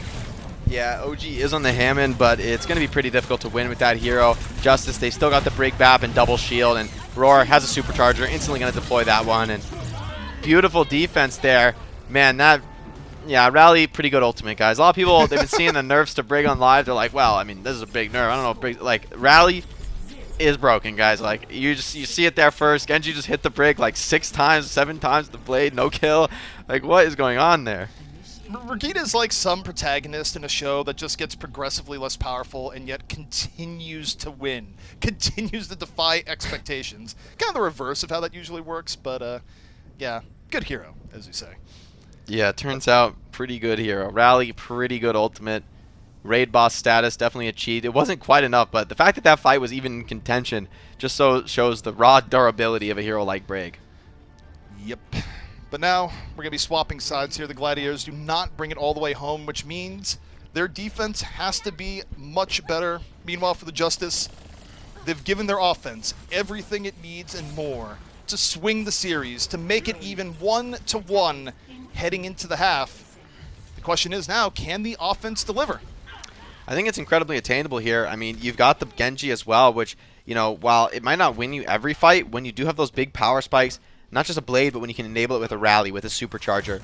Yeah, OG is on the Hammond, but it's going to be pretty difficult to win with that hero. Justice, they still got the break bap and double shield, and Roar has a supercharger, instantly going to deploy that one, and beautiful defense there. Man, that, yeah, Rally, pretty good ultimate, guys. A lot of people, they've been seeing the nerfs to Brig on live. They're like, well, I mean, this is a big nerf. I don't know if Brig, like, Rally is broken, guys. Like, you see it there first. Genji just hit the Brig like 6 times, 7 times with the Blade, no kill. Like, what is going on there? Regina is like some protagonist in a show that just gets progressively less powerful and yet continues to win, continues to defy expectations. Kind of the reverse of how that usually works, but yeah, good hero, as you say. Yeah, turns out pretty good hero. Rally, pretty good ultimate. Raid boss status, definitely achieved. It wasn't quite enough, but the fact that that fight was even in contention just so shows the raw durability of a hero like Brig. Yep. But now, we're going to be swapping sides here. The Gladiators do not bring it all the way home, which means their defense has to be much better. Meanwhile, for the Justice, they've given their offense everything it needs and more to swing the series, to make it even 1-1 heading into the half. The question is now, can the offense deliver? I think it's incredibly attainable here. I mean, you've got the Genji as well, which, you know, while it might not win you every fight, when you do have those big power spikes, not just a Blade, but when you can enable it with a Rally, with a supercharger,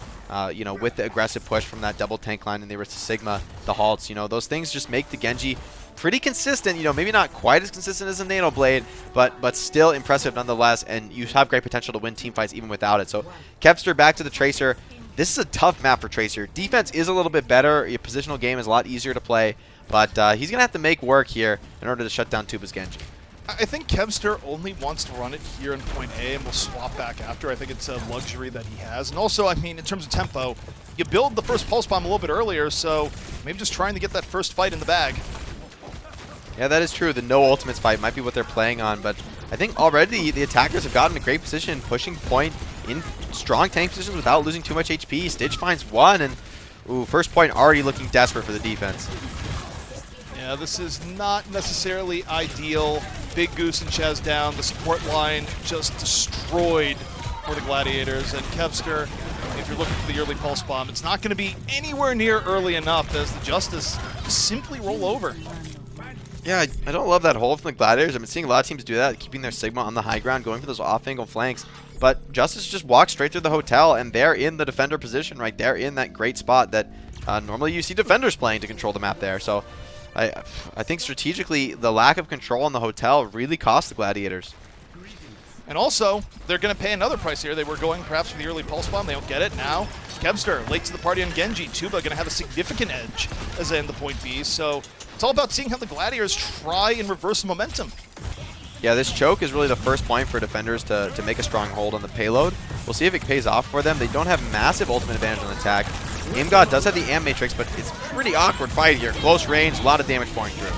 you know, with the aggressive push from that double tank line and the Arista Sigma, the halts, you know, those things just make the Genji pretty consistent. You know, maybe not quite as consistent as a Nano Blade, but still impressive nonetheless, and you have great potential to win team fights even without it. So Kevster back to the Tracer. This is a tough map for Tracer. Defense is a little bit better. Your positional game is a lot easier to play, but he's going to have to make work here in order to shut down Tuba's Genji. I think Kevster only wants to run it here in point A and will swap back after. I think it's a luxury that he has. And also, I mean, in terms of tempo, you build the first Pulse Bomb a little bit earlier, so maybe just trying to get that first fight in the bag. Yeah, that is true. The no ultimates fight might be what they're playing on, but I think already the attackers have gotten a great position, pushing point in strong tank positions without losing too much HP. Stitch finds one, and ooh, first point already looking desperate for the defense. Yeah, this is not necessarily ideal. Big Goose and Chaz down. The support line just destroyed for the Gladiators. And Kevster, if you're looking for the early Pulse Bomb, it's not going to be anywhere near early enough as the Justice simply roll over. Yeah, I don't love that hold from the Gladiators. I've been seeing a lot of teams do that, keeping their Sigma on the high ground, going for those off-angle flanks. But Justice just walks straight through the hotel, and they're in the defender position, right? They're in that great spot that normally you see defenders playing to control the map there. So I think strategically, the lack of control on the hotel really cost the Gladiators. And also, they're going to pay another price here. They were going perhaps for the early Pulse Bomb. They don't get it now. Kevster, late to the party on Genji. Tuba going to have a significant edge as they end the point B. So it's all about seeing how the Gladiators try and reverse the momentum. Yeah, this choke is really the first point for defenders to make a strong hold on the payload. We'll see if it pays off for them. They don't have massive ultimate advantage on attack. Aim God does have the Am Matrix, but it's a pretty awkward fight here. Close range, a lot of damage pouring through.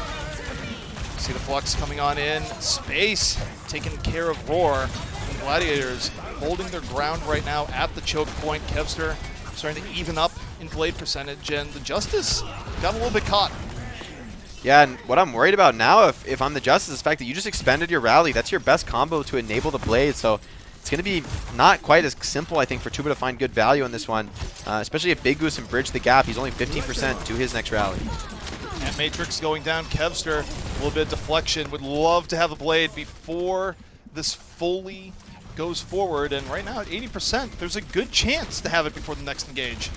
See the Flux coming on in. Space taking care of Roar. The Gladiators holding their ground right now at the choke point. Kevster starting to even up in Blade percentage, and the Justice got a little bit caught. Yeah, and what I'm worried about now, if I'm the Justice, is the fact that you just expended your Rally. That's your best combo to enable the Blade, so it's going to be not quite as simple, I think, for Tuba to find good value in this one, especially if Big Goose and bridge the gap. He's only 15% to his next rally. And Matrix going down. Kevster, a little bit of deflection. Would love to have the blade before this fully goes forward. And right now at 80%, there's a good chance to have it before the next engage.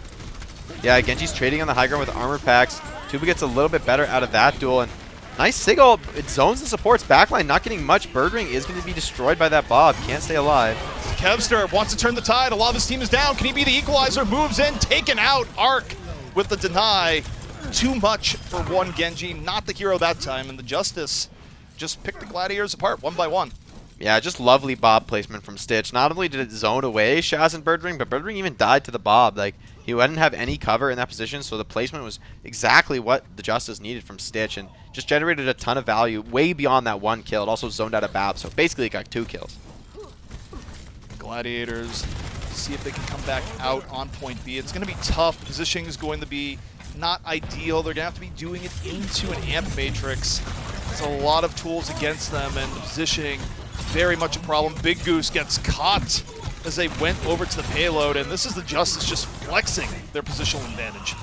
Yeah, Genji's trading on the high ground with armor packs. Tuba gets a little bit better out of that duel. And nice Sigil. It zones the supports. Backline not getting much. Birdring is going to be destroyed by that Bob. Can't stay alive. Kevster wants to turn the tide. A lot of his team is down. Can he be the equalizer? Moves in. Taken out. Arc with the deny. Too much for one Genji. Not the hero that time. And the Justice just picked the Gladiators apart one by one. Yeah, just lovely Bob placement from Stitch. Not only did it zone away Shaz and Birdring, but Birdring even died to the Bob. Like, he wouldn't have any cover in that position, so the placement was exactly what the Justice needed from Stitch, and just generated a ton of value way beyond that one kill. It also zoned out a Bab, so basically it got 2 kills. Gladiators see if they can come back out on point B. It's going to be tough. Positioning is going to be not ideal. They're going to have to be doing it into an amp matrix. There's a lot of tools against them, and the positioning very much a problem. Big Goose gets caught as they went over to the payload, and this is the Justice just flexing their positional advantage.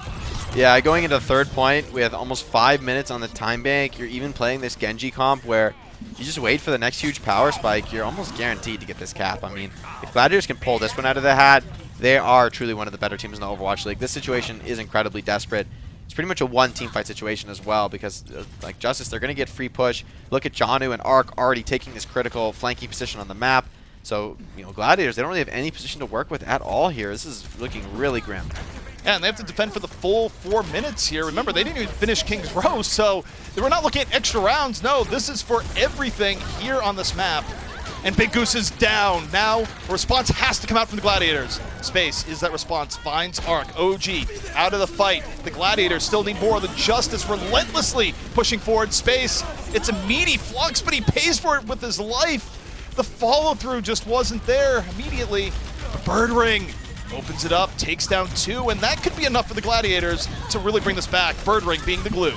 Yeah, going into the third point with almost 5 minutes on the time bank, you're even playing this Genji comp where you just wait for the next huge power spike. You're almost guaranteed to get this cap. I mean, if Gladiators can pull this one out of the hat, they are truly one of the better teams in the Overwatch League. This situation is incredibly desperate. It's pretty much a one team fight situation as well because, like Justice, they're going to get free push. Look at Janu and Arc already taking this critical flanking position on the map. So, you know, Gladiators, they don't really have any position to work with at all here. This is looking really grim. Yeah, and they have to defend for the full 4 minutes here. Remember, they didn't even finish King's Row, so they were not looking at extra rounds. No, this is for everything here on this map. And Big Goose is down. Now, a response has to come out from the Gladiators. Space is that response. Finds Arc. OG out of the fight. The Gladiators still need more. The Justice relentlessly pushing forward. Space, it's a meaty flux, but he pays for it with his life. The follow-through just wasn't there immediately. Birdring opens it up, takes down 2, and that could be enough for the Gladiators to really bring this back. Birdring being the glue.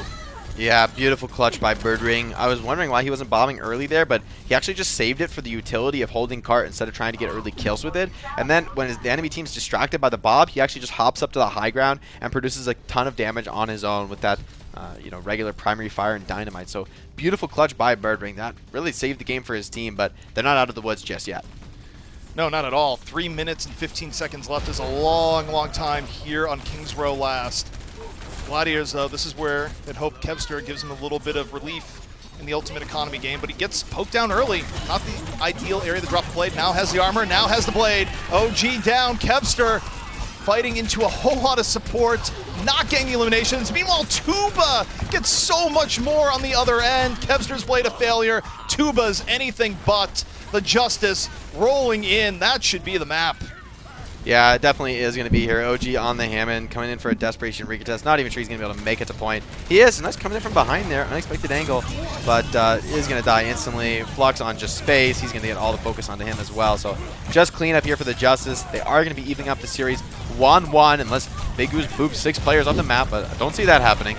Yeah, beautiful clutch by Birdring. I was wondering why he wasn't bombing early there, but he actually just saved it for the utility of holding cart instead of trying to get early kills with it. And then when the enemy team's distracted by the Bob, he actually just hops up to the high ground and produces a ton of damage on his own with that you know, regular primary fire and dynamite. So beautiful clutch by Birdring. That really saved the game for his team, but they're not out of the woods just yet. No, not at all. 3 minutes and 15 seconds left is a long, long time here on King's Row last. Gladiators, though, this is where I'd hope Kevster gives him a little bit of relief in the ultimate economy game, but he gets poked down early. Not the ideal area to drop the blade. Now has the armor, now has the blade. OG down, Kevster fighting into a whole lot of support, not getting the eliminations. Meanwhile, Tuba gets so much more on the other end. Kevster's blade a failure. Tuba's anything but. The Justice rolling in. That should be the map. Yeah, it definitely is going to be here. OG on the Hammond, coming in for a desperation recontest. Not even sure he's going to be able to make it to point. He is, and that's coming in from behind there. Unexpected angle, but is going to die instantly. Flux on just Space. He's going to get all the focus onto him as well. So just clean up here for the Justice. They are going to be evening up the series 1-1 unless Big Goose boops 6 players off the map, but I don't see that happening.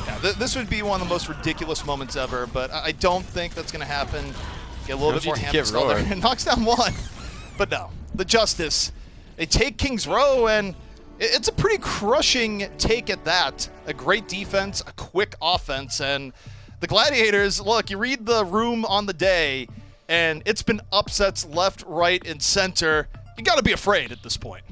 Yeah, this would be one of the most ridiculous moments ever, but I don't think that's going to happen. Get a little bit more hamster there. And knocks down 1. But no, the Justice. They take King's Row, and it's a pretty crushing take at that. A great defense, a quick offense, and the Gladiators, look, you read the room on the day, and it's been upsets left, right, and center. You got to be afraid at this point.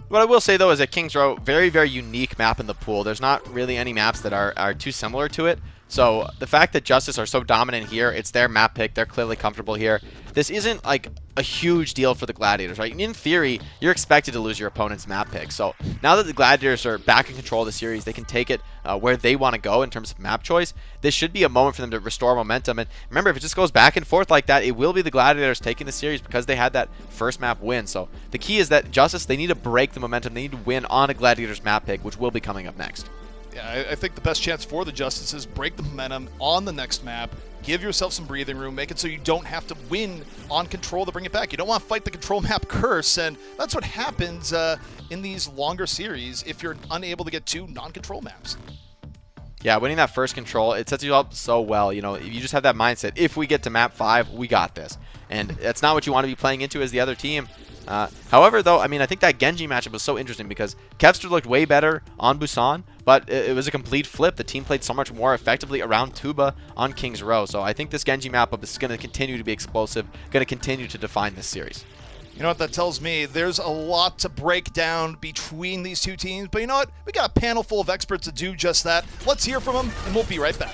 What I will say, though, is that King's Row, very, very unique map in the pool. There's not really any maps that are too similar to it. So the fact that Justice are so dominant here, it's their map pick. They're clearly comfortable here. This isn't like a huge deal for the Gladiators, right? In theory, you're expected to lose your opponent's map pick. So now that the Gladiators are back in control of the series, they can take it where they want to go in terms of map choice. This should be a moment for them to restore momentum. And remember, if it just goes back and forth like that, it will be the Gladiators taking the series because they had that first map win. So the key is that Justice, they need to break the momentum. They need to win on a Gladiators map pick, which will be coming up next. Yeah, I think the best chance for the Justice is break the momentum on the next map, give yourself some breathing room, make it so you don't have to win on control to bring it back. You don't want to fight the control map curse, and that's what happens in these longer series if you're unable to get 2 non-control maps. Yeah, winning that first control, it sets you up so well. You know, you just have that mindset. If we get to map 5, we got this. And that's not what you want to be playing into as the other team. However, though, I mean, I think that Genji matchup was so interesting because Kevster looked way better on Busan, but it was a complete flip. The team played so much more effectively around Tuba on King's Row. So I think this Genji matchup is going to continue to be explosive, going to continue to define this series. You know what that tells me? There's a lot to break down between these two teams, but you know what? We got a panel full of experts to do just that. Let's hear from them, and we'll be right back.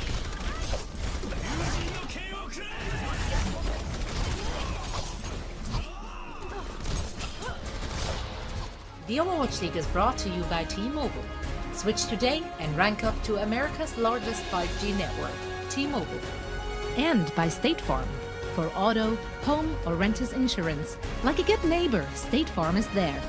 The Overwatch League is brought to you by T-Mobile. Switch today and rank up to America's largest 5G network, T-Mobile. And by State Farm. For auto, home, or renters insurance, like a good neighbor, State Farm is there.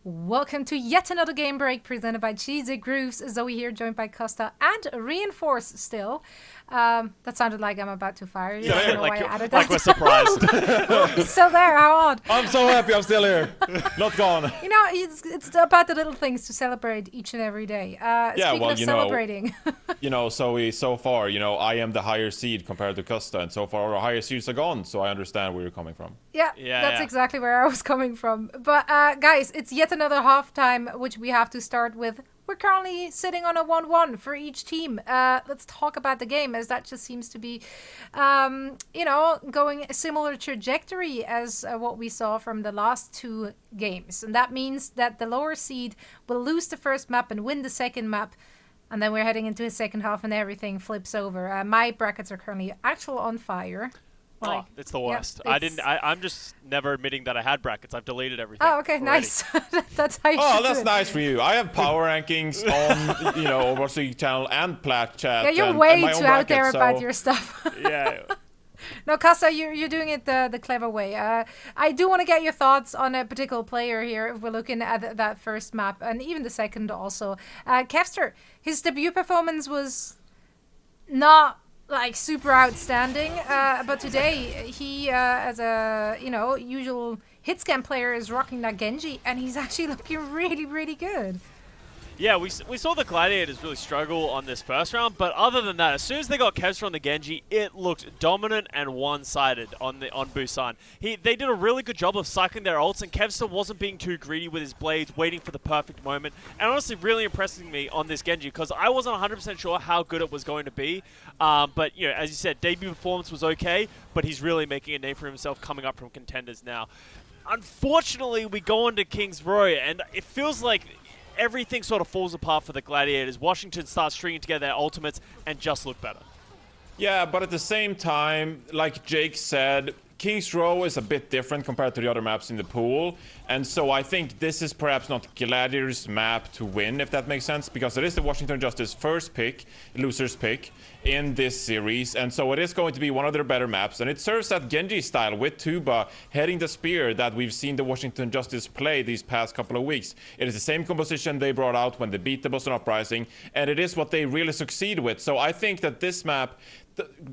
Welcome to yet another game break presented by Cheesy Grooves. Zoe here, joined by Costa and Reinforce still. That sounded like I'm about to fire you. I don't know why I added that. Like we're surprised. He's still there, how odd. I'm so happy I'm still here. Not gone. You know, it's about the little things to celebrate each and every day. Speaking of celebrating. So far, I am the higher seed compared to Costa, and so far our higher seeds are gone, so I understand where you're coming from. Yeah, that's exactly where I was coming from. But guys, it's yet another halftime, which we have to start with. We're currently sitting on a 1-1 for each team. Let's talk about the game, as that just seems to be, going a similar trajectory as what we saw from the last two games. And that means that the lower seed will lose the first map and win the second map. And then we're heading into a second half and everything flips over. My brackets are currently actually on fire. Like, It's the yeah, worst. it's- I'm just never admitting that I had brackets. I've deleted everything. Oh, okay, already. nice. That's how you Oh, should do that's it. nice for you. I have power rankings on, Overwatch League channel and Plat chat. Yeah, you're and way my too own out there bracket, about so- your stuff. Yeah. No, Kasa, you're doing it the clever way. I do want to get your thoughts on a particular player here if we're looking at that first map and even the second also. Kevster, his debut performance was not like super outstanding, but today he, as a usual hitscan player, is rocking that Genji, and he's actually looking really, really good. Yeah, we saw the Gladiators really struggle on this first round, but other than that, as soon as they got Kevster on the Genji, it looked dominant and one-sided on Busan. They did a really good job of cycling their ults, and Kevster wasn't being too greedy with his blades, waiting for the perfect moment, and honestly really impressing me on this Genji, because I wasn't 100% sure how good it was going to be, but as you said, debut performance was okay, but he's really making a name for himself coming up from contenders now. Unfortunately, we go on to King's Row, and it feels like everything sort of falls apart for the Gladiators. Washington starts stringing together their ultimates and just look better. Yeah, but at the same time, like Jake said, King's Row is a bit different compared to the other maps in the pool, and so I think this is perhaps not Gladiators' map to win, if that makes sense, because it is the Washington Justice first pick, loser's pick, in this series, and so it is going to be one of their better maps, and it serves that Genji style with Tuba heading the spear that we've seen the Washington Justice play these past couple of weeks. It is the same composition they brought out when they beat the Boston Uprising, and it is what they really succeed with, so I think that this map,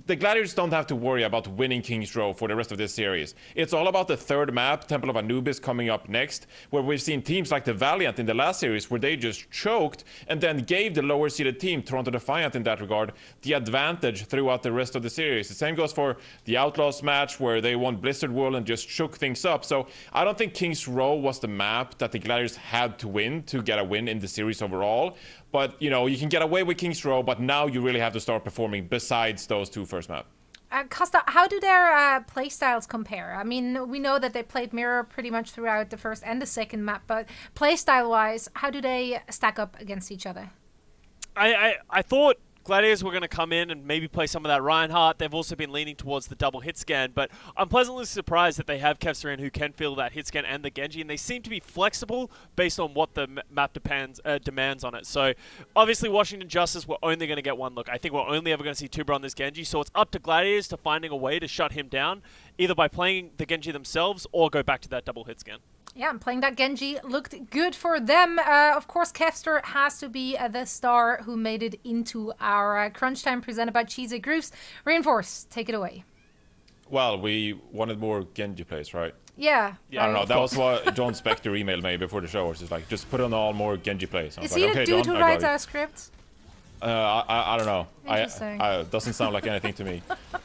the Gladiators don't have to worry about winning King's Row for the rest of this series. It's all about the third map, Temple of Anubis, coming up next, where we've seen teams like the Valiant in the last series where they just choked and then gave the lower seeded team, Toronto Defiant in that regard, the advantage throughout the rest of the series. The same goes for the Outlaws match where they won Blizzard World and just shook things up. So I don't think King's Row was the map that the Gladiators had to win to get a win in the series overall. But, you can get away with King's Row, but now you really have to start performing besides those two first maps. Costa, how do their playstyles compare? I mean, we know that they played mirror pretty much throughout the first and the second map, but playstyle-wise, how do they stack up against each other? I thought Gladiators were going to come in and maybe play some of that Reinhardt. They've also been leaning towards the double hit scan, but I'm pleasantly surprised that they have Kevster in who can feel that hit scan and the Genji, and they seem to be flexible based on what the map demands on it. So obviously Washington Justice, we're only going to get one look. I think we're only ever going to see Tuber on this Genji, so it's up to Gladiators to finding a way to shut him down, either by playing the Genji themselves or go back to that double hit scan. Yeah, and playing that Genji looked good for them. Of course, Kevster has to be the star who made it into our Crunch Time presented by Cheesy Grooves. Reinforce, take it away. Well, we wanted more Genji plays, right? Yeah. Yeah, I don't know. right. That was what John Spector emailed me before the show. It's just like, just put on all more Genji plays. I was Is like, he okay, the dude John, who I got writes it. our scripts? I don't know. Interesting. Doesn't sound like anything to me.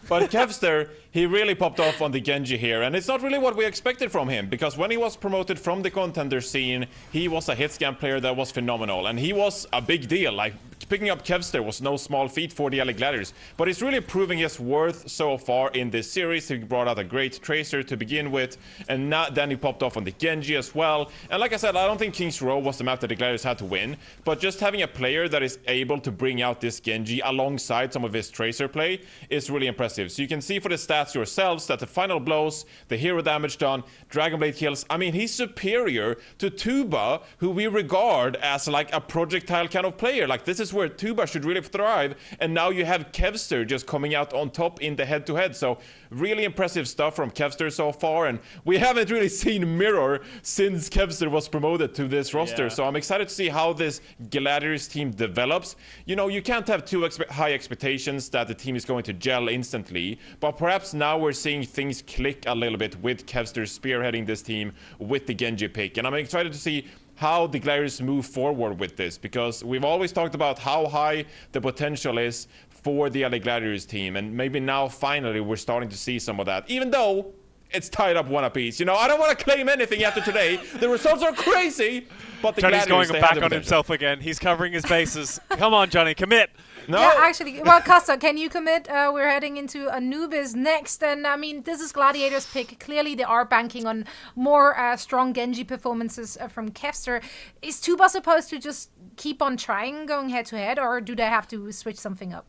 But Kevster, he really popped off on the Genji here, and it's not really what we expected from him, because when he was promoted from the contender scene, he was a hit scan player that was phenomenal, and he was a big deal. Like, picking up Kevster was no small feat for the LA Gladiators, but he's really proving his worth so far in this series. He brought out a great Tracer to begin with, and then he popped off on the Genji as well. And like I said, I don't think King's Row was the map that the Gladiators had to win, but just having a player that is able to bring out this Genji alongside some of his Tracer play is really impressive. So you can see for the stats yourselves that the final blows, the hero damage done, Dragon Blade kills, I mean, he's superior to Tuba, who we regard as like a projectile kind of player. Like, this is where Tuba should really thrive, and now you have Kevster just coming out on top in the head-to-head. So really impressive stuff from Kevster so far, and we haven't really seen Mirror since Kevster was promoted to this roster. Yeah. So I'm excited to see how this Gladiators team develops. You can't have too high expectations that the team is going to gel instantly, but perhaps now we're seeing things click a little bit with Kevster spearheading this team with the Genji pick, and I'm excited to see how the Gladiators move forward with this, because we've always talked about how high the potential is for the LA Gladiators team, and maybe now finally we're starting to see some of that, even though it's tied up one apiece. I don't want to claim anything after today. The results are crazy, but the Johnny's Gladiators, going they back have the on potential. himself again. He's covering his bases. Come on, Johnny, commit. No, Yeah, actually, well, Costa, can you commit? We're heading into Anubis next, and I mean, this is Gladiators' pick. Clearly, they are banking on more strong Genji performances from Kevster. Is Tuba supposed to just keep on trying, going head-to-head, or do they have to switch something up?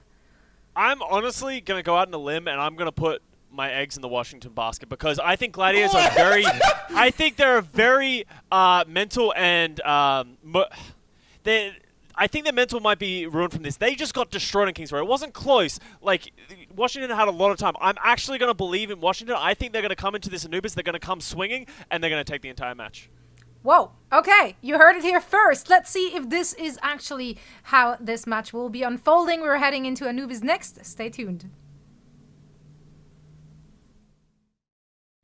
I'm honestly going to go out on a limb, and I'm going to put my eggs in the Washington basket because I think Gladiators are very. I think they're very mental and I think their mental might be ruined from this. They just got destroyed in Kings Row. It wasn't close. Like, Washington had a lot of time. I'm actually going to believe in Washington. I think they're going to come into this Anubis. They're going to come swinging, and they're going to take the entire match. Whoa. Okay, you heard it here first. Let's see if this is actually how this match will be unfolding. We're heading into Anubis next. Stay tuned.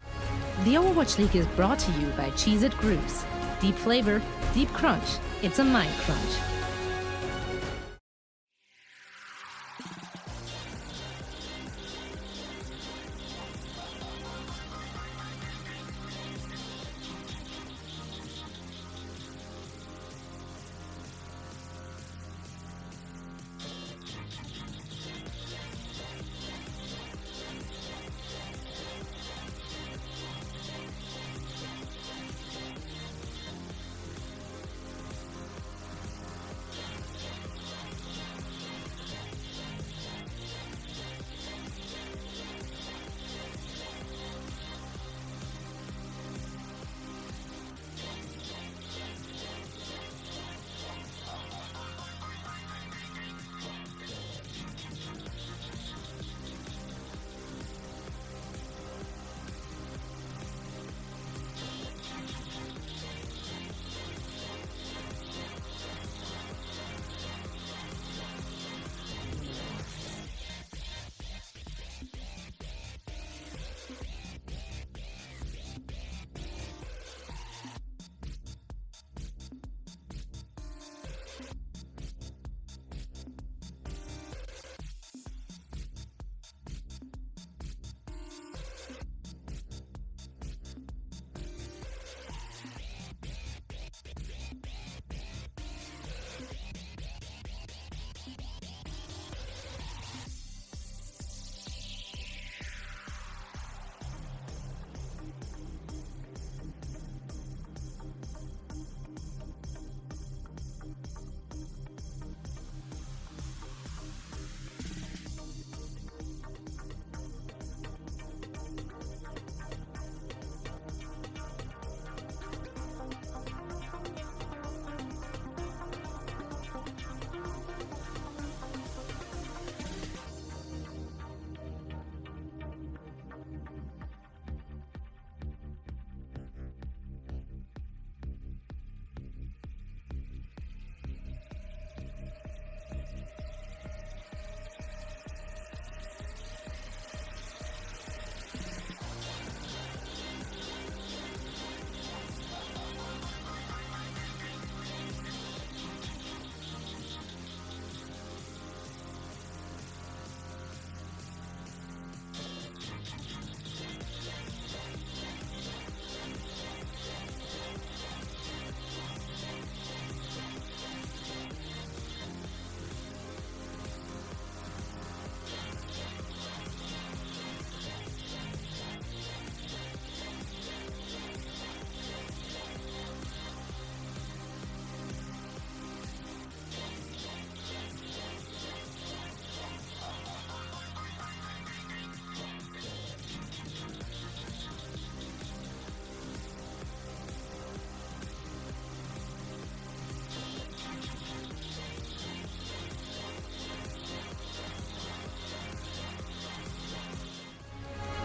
The Overwatch League is brought to you by Cheez-It Grooves. Deep flavor, deep crunch. It's a mind crunch.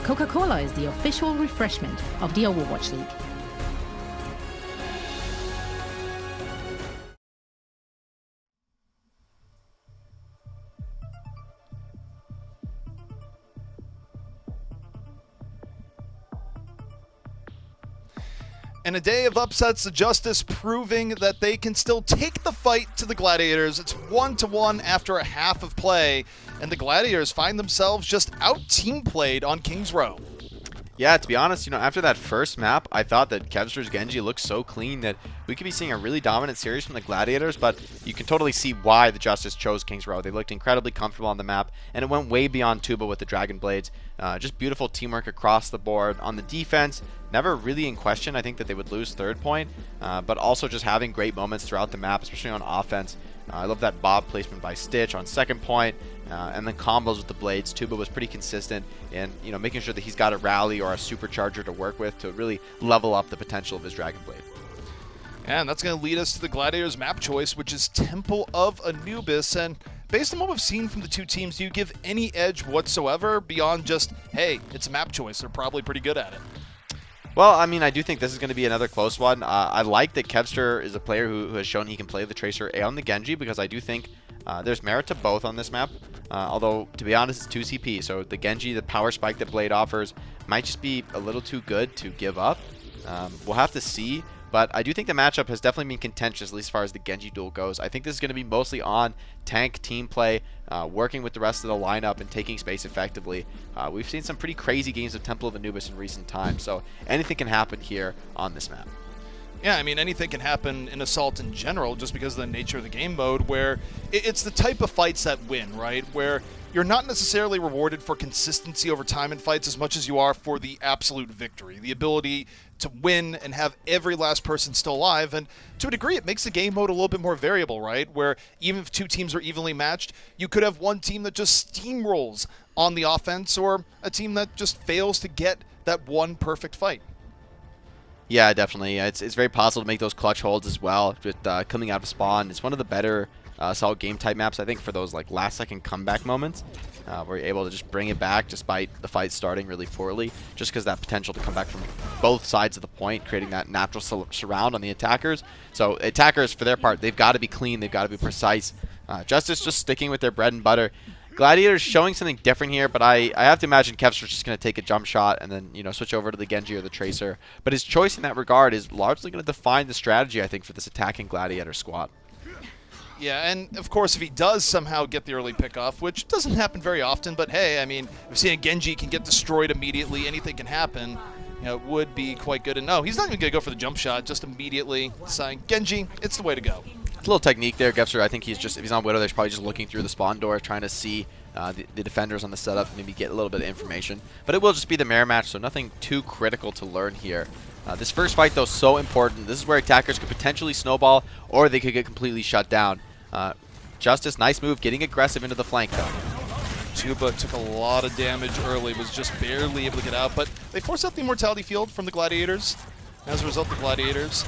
Coca-Cola is the official refreshment of the Overwatch League. And a day of upsets, the Justice proving that they can still take the fight to the Gladiators. It's 1-1 after a half of play, and the Gladiators find themselves just out-team played on Kings Row. Yeah, to be honest, after that first map, I thought that Kevster's Genji looked so clean that we could be seeing a really dominant series from the Gladiators, but you can totally see why the Justice chose Kings Row. They looked incredibly comfortable on the map, and it went way beyond Tuba with the Dragon Blades. Just beautiful teamwork across the board. On the defense, never really in question, I think, that they would lose third point, but also just having great moments throughout the map, especially on offense. I love that bob placement by Stitch on second point, and then combos with the blades. Tuba was pretty consistent in making sure that he's got a rally or a supercharger to work with to really level up the potential of his Dragon Blade. And that's going to lead us to the Gladiators map choice, which is Temple of Anubis. And based on what we've seen from the two teams, do you give any edge whatsoever beyond just, hey, it's a map choice? They're probably pretty good at it. Well, I mean, I do think this is going to be another close one. I like that Kevster is a player who has shown he can play the Tracer and the Genji, because I do think there's merit to both on this map. Although, to be honest, it's 2 CP, so the Genji, the power spike that Blade offers, might just be a little too good to give up. We'll have to see. But I do think the matchup has definitely been contentious, at least as far as the Genji duel goes. I think this is going to be mostly on tank team play, working with the rest of the lineup and taking space effectively. We've seen some pretty crazy games of Temple of Anubis in recent times, so anything can happen here on this map. Yeah, I mean, anything can happen in Assault in general just because of the nature of the game mode, where it's the type of fights that win, right? Where you're not necessarily rewarded for consistency over time in fights as much as you are for the absolute victory, the ability to win and have every last person still alive. And to a degree, it makes the game mode a little bit more variable, right? Where even if two teams are evenly matched, you could have one team that just steamrolls on the offense or a team that just fails to get that one perfect fight. Yeah, definitely. It's very possible to make those clutch holds as well with coming out of spawn. It's one of the better solid game type maps, I think, for those like last second comeback moments where you're able to just bring it back despite the fight starting really poorly, just because that potential to come back from both sides of the point, creating that natural surround on the attackers. So attackers, for their part, they've got to be clean, they've got to be precise. Justice just sticking with their bread and butter. Gladiators showing something different here, but I have to imagine Kevster's just going to take a jump shot and then switch over to the Genji or the Tracer. But his choice in that regard is largely going to define the strategy, I think, for this attacking Gladiator squad. Yeah, and of course, if he does somehow get the early pickoff, which doesn't happen very often, but hey, I mean, we've seen a Genji can get destroyed immediately, anything can happen, it would be quite good. And no, he's not even going to go for the jump shot, just immediately saying, Genji, it's the way to go. It's a little technique there, Gefster. I think if he's on Widow, he's probably just looking through the spawn door, trying to see the defenders on the setup, maybe get a little bit of information. But it will just be the mirror match, so nothing too critical to learn here. This first fight, though, so important. This is where attackers could potentially snowball, or they could get completely shut down. Justice, nice move, getting aggressive into the flank, though. Tuba took a lot of damage early, was just barely able to get out, but they forced out the Immortality Field from the Gladiators. As a result, the Gladiators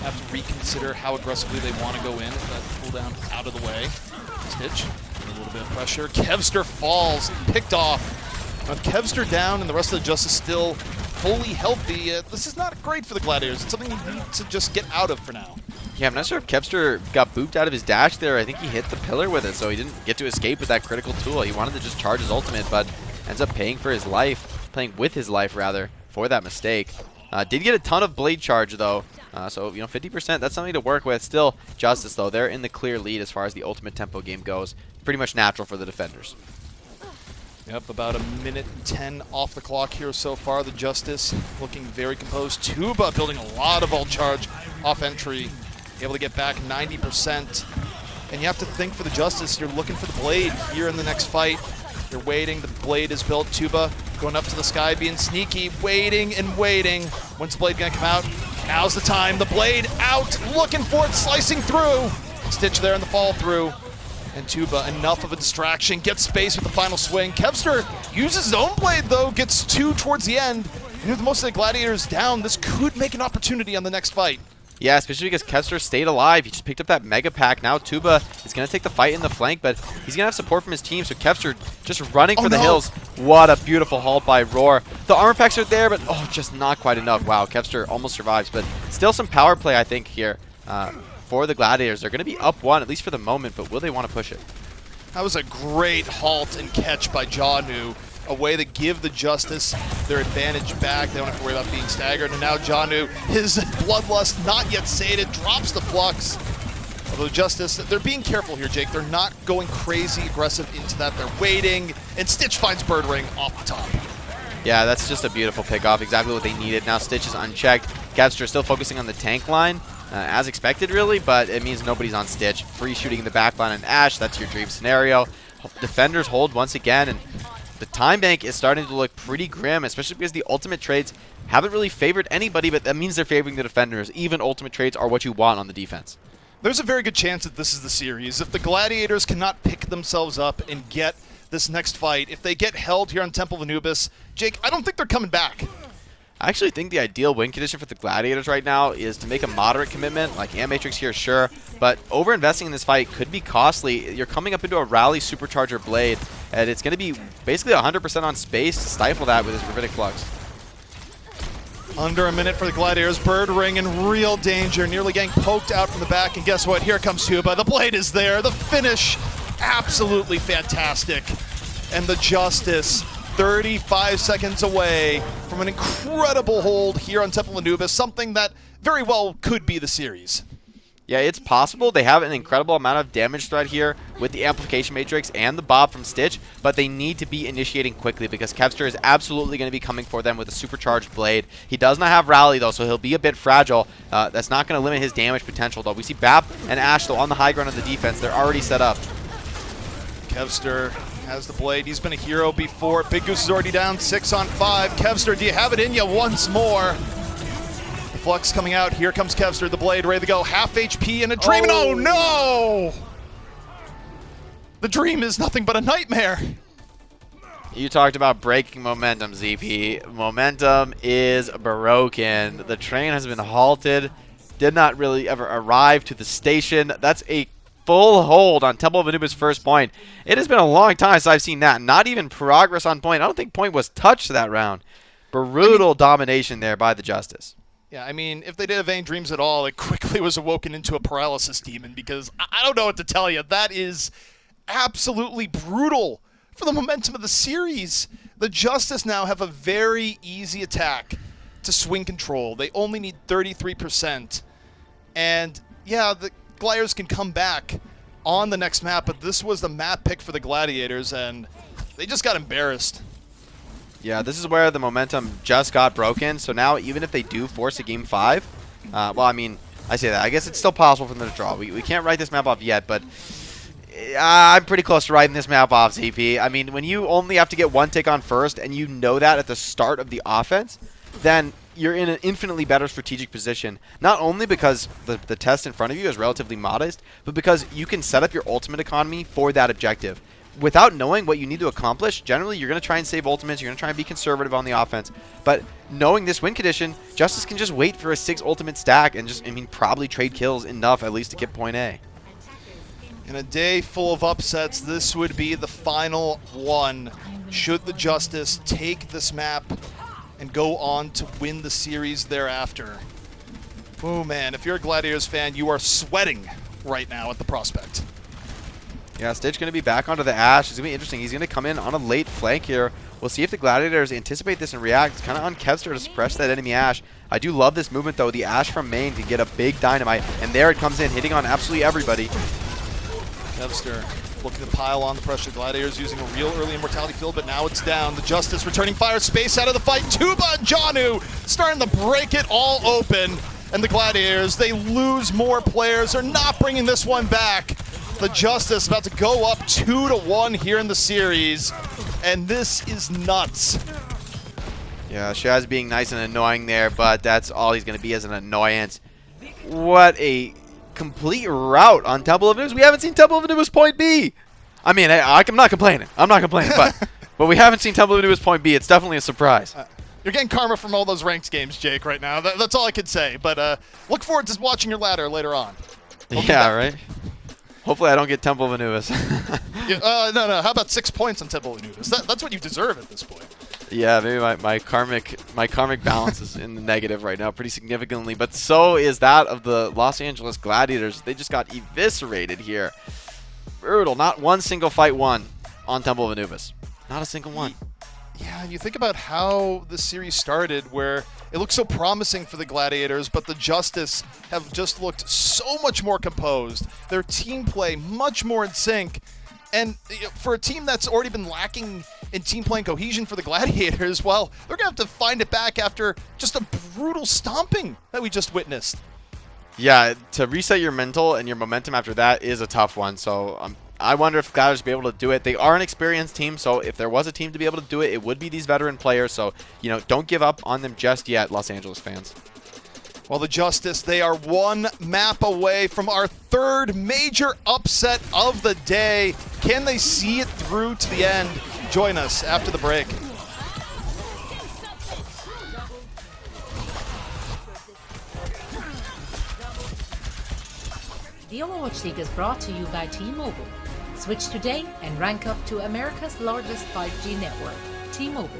have to reconsider how aggressively they want to go in with that cooldown out of the way. Stitch, a little bit of pressure. Kevster falls, picked off. With Kevster down and the rest of the Justice still fully healthy, this is not great for the Gladiators. It's something you need to just get out of for now. Yeah, I'm not sure if Kevster got booped out of his dash there. I think he hit the pillar with it, so he didn't get to escape with that critical tool. He wanted to just charge his ultimate, but ends up paying with his life, rather, for that mistake. Did get a ton of blade charge, though. So, 50%, that's something to work with. Still, Justice, though, they're in the clear lead as far as the ultimate tempo game goes. Pretty much natural for the defenders. Yep, about 1:10 off the clock here so far. The Justice looking very composed. Tuba building a lot of ult charge off entry. Able to get back 90%. And you have to think for the Justice, you're looking for the blade here in the next fight. You're waiting, the blade is built. Tuba going up to the sky, being sneaky, waiting and waiting. When's the blade gonna come out? Now's the time, the blade out, looking for it, slicing through. Stitch there in the fall through. And Tuba, enough of a distraction, gets space with the final swing. Kevster uses his own blade though, gets 2 towards the end. And with most of the Gladiators down, this could make an opportunity on the next fight. Yeah, especially because Kevster stayed alive. He just picked up that Mega Pack. Now Tuba is going to take the fight in the flank, but he's going to have support from his team. So Kevster just running for the hills. What a beautiful halt by Roar. The armor packs are there, but just not quite enough. Wow, Kevster almost survives, but still some power play, I think, here for the Gladiators. They're going to be up 1, at least for the moment, but will they want to push it? That was a great halt and catch by Janu. A way to give the Justice their advantage back. They don't have to worry about being staggered. And now Janu, his bloodlust not yet sated, drops the Flux. Although Justice, they're being careful here, Jake. They're not going crazy aggressive into that. They're waiting. And Stitch finds Bird Ring off the top. Yeah, that's just a beautiful pickoff. Exactly what they needed. Now Stitch is unchecked. Kevster still focusing on the tank line. As expected, really, but it means nobody's on Stitch. Free shooting in the back line and Ash. That's your dream scenario. Defenders hold once again, and the time bank is starting to look pretty grim, especially because the ultimate trades haven't really favored anybody, but that means they're favoring the defenders. Even ultimate trades are what you want on the defense. There's a very good chance that this is the series. If the Gladiators cannot pick themselves up and get this next fight, if they get held here on Temple of Anubis, Jake, I don't think they're coming back. I actually think the ideal win condition for the Gladiators right now is to make a moderate commitment, like Matrix here, sure, but over-investing in this fight could be costly. You're coming up into a Rally Supercharger Blade, and it's going to be basically 100% on space to stifle that with his Gravitic Flux. Under a minute for the Gladiators. Bird Ring in real danger, nearly getting poked out from the back, and guess what? Here comes Tuba. The blade is there. The finish, absolutely fantastic. And the Justice, 35 seconds away from an incredible hold here on Temple of Anubis, something that very well could be the series. Yeah, it's possible. They have an incredible amount of damage threat here with the Amplification Matrix and the Bob from Stitch, but they need to be initiating quickly because Kevster is absolutely going to be coming for them with a Supercharged Blade. He does not have Rally, though, so he'll be a bit fragile. That's not going to limit his damage potential, though. We see Bap and Ash, though, on the high ground of the defense. They're already set up. Kevster has the blade. He's been a hero before. Big Goose is already down 6 on 5. Kevster, do you have it in you once more? The Flux coming out. Here comes Kevster, the blade, ready to go. Half HP and a dream. Oh, no! The dream is nothing but a nightmare. You talked about breaking momentum, ZP. Momentum is broken. The train has been halted. Did not really ever arrive to the station. That's a full hold on Temple of Anubis' first point. It has been a long time since I've seen that. Not even progress on point. I don't think point was touched that round. Brutal domination there by the Justice. Yeah, I mean, if they did have any dreams at all, it quickly was awoken into a paralysis demon because I don't know what to tell you. That is absolutely brutal for the momentum of the series. The Justice now have a very easy attack to swing control. They only need 33%. And yeah, the Gladiators can come back on the next map, but this was the map pick for the Gladiators, and they just got embarrassed. Yeah, this is where the momentum just got broken. So now, even if they do force a Game 5, well, I mean, I say that. I guess it's still possible for them to draw. We can't write this map off yet, but I'm pretty close to writing this map off, ZP. I mean, when you only have to get one tick on first, and you know that at the start of the offense, then you're in an infinitely better strategic position, not only because the test in front of you is relatively modest, but because you can set up your ultimate economy for that objective. Without knowing what you need to accomplish, generally you're going to try and save ultimates, you're going to try and be conservative on the offense. But knowing this win condition, Justice can just wait for a 6 ultimate stack and just, I mean, probably trade kills enough at least to get point A. In a day full of upsets, this would be the final one. Should the Justice take this map and go on to win the series thereafter? Oh man, if you're a Gladiators fan, you are sweating right now at the prospect. Yeah, Stitch going to be back onto the Ash. It's going to be interesting. He's going to come in on a late flank here. We'll see if the Gladiators anticipate this and react. It's kind of on Kevster to suppress that enemy Ash. I do love this movement, though. The Ash from main can get a big dynamite, and there it comes in, hitting on absolutely everybody. Kevster looking to pile on the pressure. Gladiators using a real early immortality field, but now it's down. The Justice returning fire space out of the fight. Tuba and Janu starting to break it all open. And the Gladiators, they lose more players. They're not bringing this one back. The Justice about to go up 2-1 here in the series. And this is nuts. Yeah, Shaz being nice and annoying there, but that's all he's going to be as an annoyance. What a complete rout on Temple of Anubis. We haven't seen Temple of Anubis point B. I mean, I'm not complaining. I'm not complaining, but we haven't seen Temple of Anubis point B. It's definitely a surprise. You're getting karma from all those ranked games, Jake, right now. That's all I can say. But look forward to watching your ladder later on. Yeah, right? Hopefully I don't get Temple of Anubis. No. How about 6 points on Temple of Anubis? That's what you deserve at this point. Yeah, maybe my karmic balance is in the negative right now pretty significantly, but so is that of the Los Angeles Gladiators. They just got eviscerated here. Brutal. Not one single fight won on Temple of Anubis. Not a single one. Yeah, you think about how the series started, where it looked so promising for the Gladiators, but the Justice have just looked so much more composed. Their team play much more in sync. And for a team that's already been lacking in team play and cohesion for the Gladiators, well, they're going to have to find it back after just a brutal stomping that we just witnessed. Yeah, to reset your mental and your momentum after that is a tough one. So I wonder if Gladiators will be able to do it. They are an experienced team, so if there was a team to be able to do it, it would be these veteran players. So, don't give up on them just yet, Los Angeles fans. Well, the Justice, they are one map away from our third major upset of the day. Can they see it through to the end? Join us after the break. The Overwatch League is brought to you by T-Mobile. Switch today and rank up to America's largest 5G network, T-Mobile.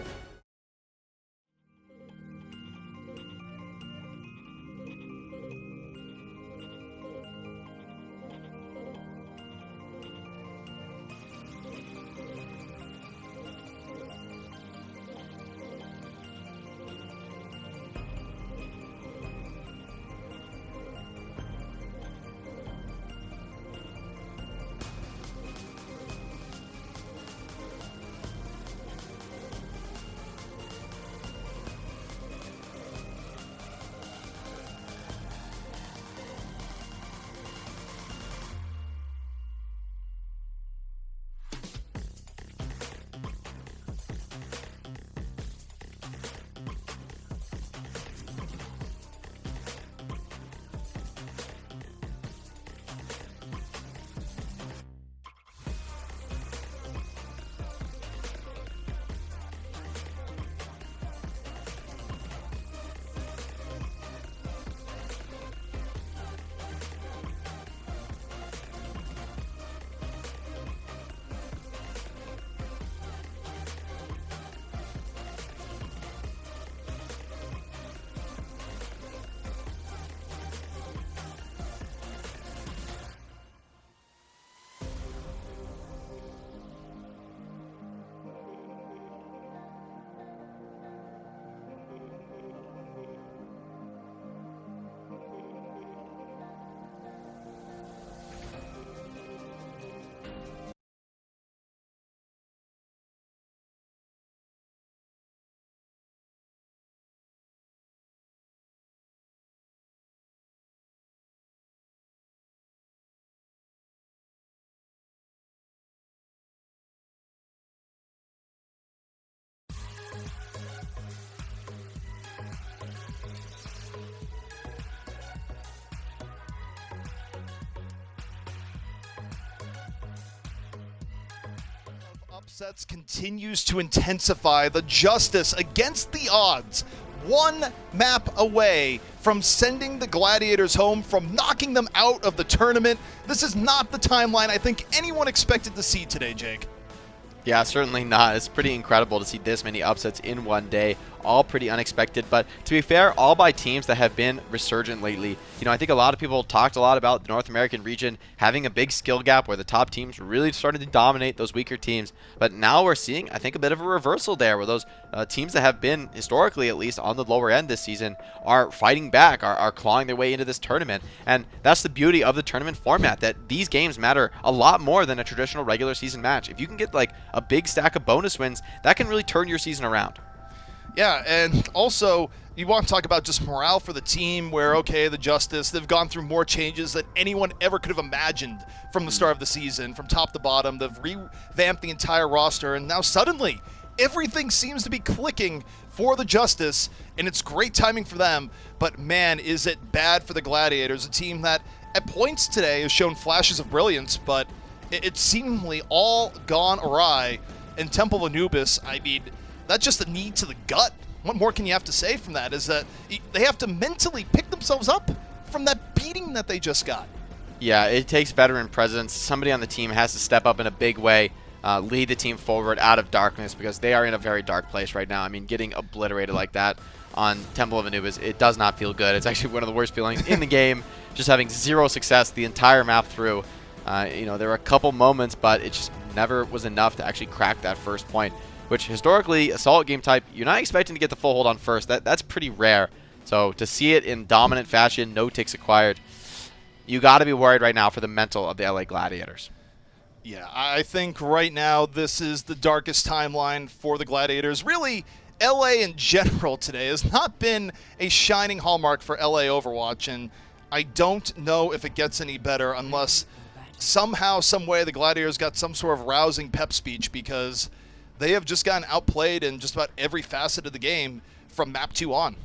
Upsets continues to intensify. The Justice against the odds, one map away from sending the Gladiators home, from knocking them out of the tournament. This is not the timeline I think anyone expected to see today, Jake. Yeah, certainly not. It's pretty incredible to see this many upsets in one day. All pretty unexpected, but to be fair, all by teams that have been resurgent lately. You know, I think a lot of people talked a lot about the North American region having a big skill gap where the top teams really started to dominate those weaker teams. But now we're seeing, I think, a bit of a reversal there where those teams that have been, historically at least, on the lower end this season are fighting back, are clawing their way into this tournament. And that's the beauty of the tournament format, that these games matter a lot more than a traditional regular season match. If you can get like a big stack of bonus wins, that can really turn your season around. Yeah, and also, you want to talk about just morale for the team where, okay, the Justice, they've gone through more changes than anyone ever could have imagined from the start of the season, from top to bottom. They've revamped the entire roster, and now suddenly, everything seems to be clicking for the Justice, and it's great timing for them, but man, is it bad for the Gladiators, a team that at points today has shown flashes of brilliance, but it's seemingly all gone awry. And Temple of Anubis, I mean, that's just a knee to the gut. What more can you have to say from that? Is that they have to mentally pick themselves up from that beating that they just got. Yeah, it takes veteran presence. Somebody on the team has to step up in a big way, lead the team forward out of darkness, because they are in a very dark place right now. I mean, getting obliterated like that on Temple of Anubis, it does not feel good. It's actually one of the worst feelings in the game, just having zero success the entire map through. You know, there were a couple moments, but it just never was enough to actually crack that first point, which historically, Assault game type, you're not expecting to get the full hold on first. That's pretty rare. So to see it in dominant fashion, no ticks acquired, you got to be worried right now for the mental of the LA Gladiators. Yeah, I think right now this is the darkest timeline for the Gladiators. Really, LA in general today has not been a shining hallmark for LA Overwatch, and I don't know if it gets any better unless somehow, some way, the Gladiators got some sort of rousing pep speech, because they have just gotten outplayed in just about every facet of the game from map 2 on.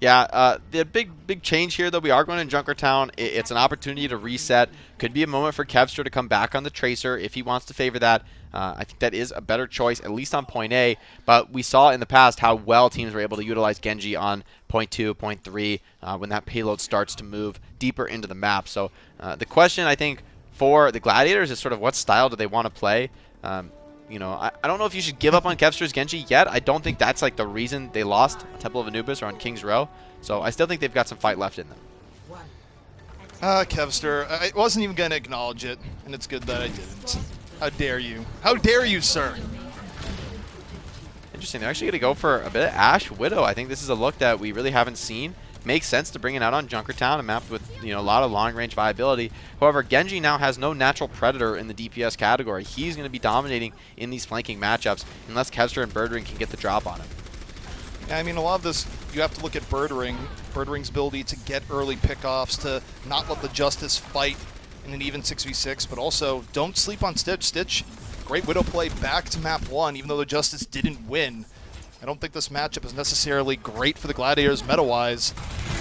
Yeah, the big change here, though, we are going to Junkertown. It's an opportunity to reset. Could be a moment for Kevster to come back on the Tracer if he wants to favor that. I think that is a better choice, at least on point A. But we saw in the past how well teams were able to utilize Genji on point 2, point 3, when that payload starts to move deeper into the map. So the question, I think, for the Gladiators is sort of what style do they want to play? You know, I don't know if you should give up on Kevster's Genji yet. I don't think that's like the reason they lost on Temple of Anubis or on King's Row. So I still think they've got some fight left in them. Kevster, I wasn't even going to acknowledge it, and it's good that I didn't. How dare you? How dare you, sir? Interesting. They're actually going to go for a bit of Ashe Widow. I think this is a look that we really haven't seen. Makes sense to bring it out on Junkertown, a map with, you know, a lot of long-range viability. However, Genji now has no natural predator in the DPS category. He's going to be dominating in these flanking matchups unless Kevster and Birdring can get the drop on him. Yeah, I mean, a lot of this, you have to look at Birdring's ability to get early pickoffs, to not let the Justice fight in an even 6v6, but also don't sleep on Stitch. Stitch, great Widow play back to map 1, even though the Justice didn't win. I don't think this matchup is necessarily great for the Gladiators meta-wise.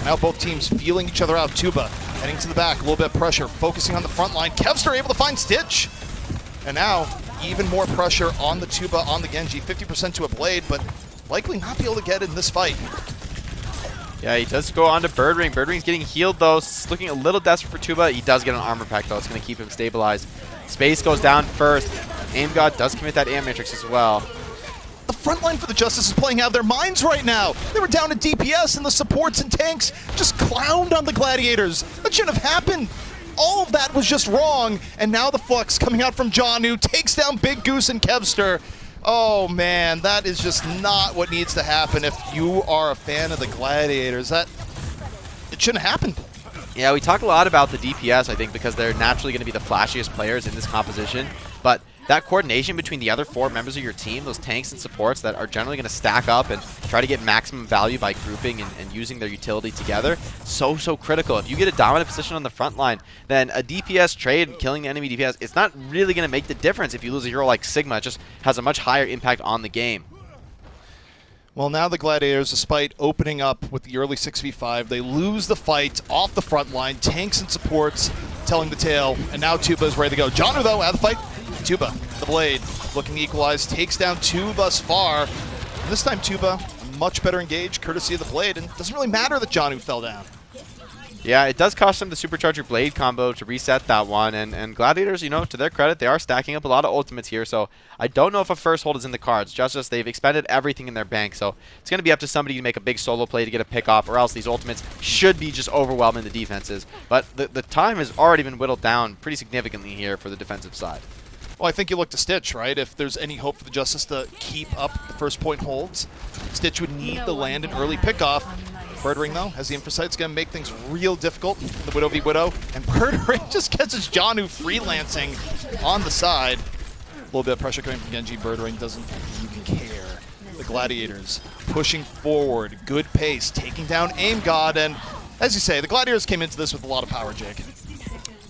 Now both teams feeling each other out. Tuba heading to the back, a little bit of pressure, focusing on the front line. Kevster able to find Stitch. And now even more pressure on the Tuba, on the Genji. 50% to a Blade, but likely not be able to get in this fight. Yeah, he does go on to Birdring. Birdring's getting healed, though. It's looking a little desperate for Tuba. He does get an armor pack, though. It's going to keep him stabilized. Space goes down first. Aim God does commit that Amp Matrix as well. The front line for the Justice is playing out of their minds right now. They were down to DPS, and the supports and tanks just clowned on the Gladiators. That shouldn't have happened. All of that was just wrong. And now the Flux coming out from Janu takes down Big Goose and Kevster. Oh man, that is just not what needs to happen if you are a fan of the Gladiators. It shouldn't happen. Yeah, we talk a lot about the DPS, I think, because they're naturally going to be the flashiest players in this composition. But that coordination between the other 4 members of your team, those tanks and supports that are generally going to stack up and try to get maximum value by grouping and using their utility together, so critical. If you get a dominant position on the front line, then a DPS trade, killing the enemy DPS, it's not really going to make the difference if you lose a hero like Sigma. It just has a much higher impact on the game. Well, now the Gladiators, despite opening up with the early 6v5, they lose the fight off the front line. Tanks and supports telling the tale, and now Tuba is ready to go. Janu, though, out of the fight. Tuba, the Blade, looking to equalize, takes down 2 thus far. And this time Tuba, much better engaged, courtesy of the Blade, and it doesn't really matter that Janu fell down. Yeah, it does cost them the Supercharger Blade combo to reset that one, and Gladiators, you know, to their credit, they are stacking up a lot of ultimates here, so I don't know if a first hold is in the cards. Justice, they've expended everything in their bank, so it's going to be up to somebody to make a big solo play to get a pick off, or else these ultimates should be just overwhelming the defenses. But the time has already been whittled down pretty significantly here for the defensive side. Well, I think you look to Stitch, right? If there's any hope for the Justice to keep up the first point holds, Stitch would need the land and early pickoff. Birdring, though, has the Infrasight. It's going to make things real difficult. The Widow v Widow. And Birdring just gets his Janu freelancing on the side. A little bit of pressure coming from Genji. Birdring doesn't even care. The Gladiators pushing forward. Good pace. Taking down Aim God. And as you say, the Gladiators came into this with a lot of power, Jake.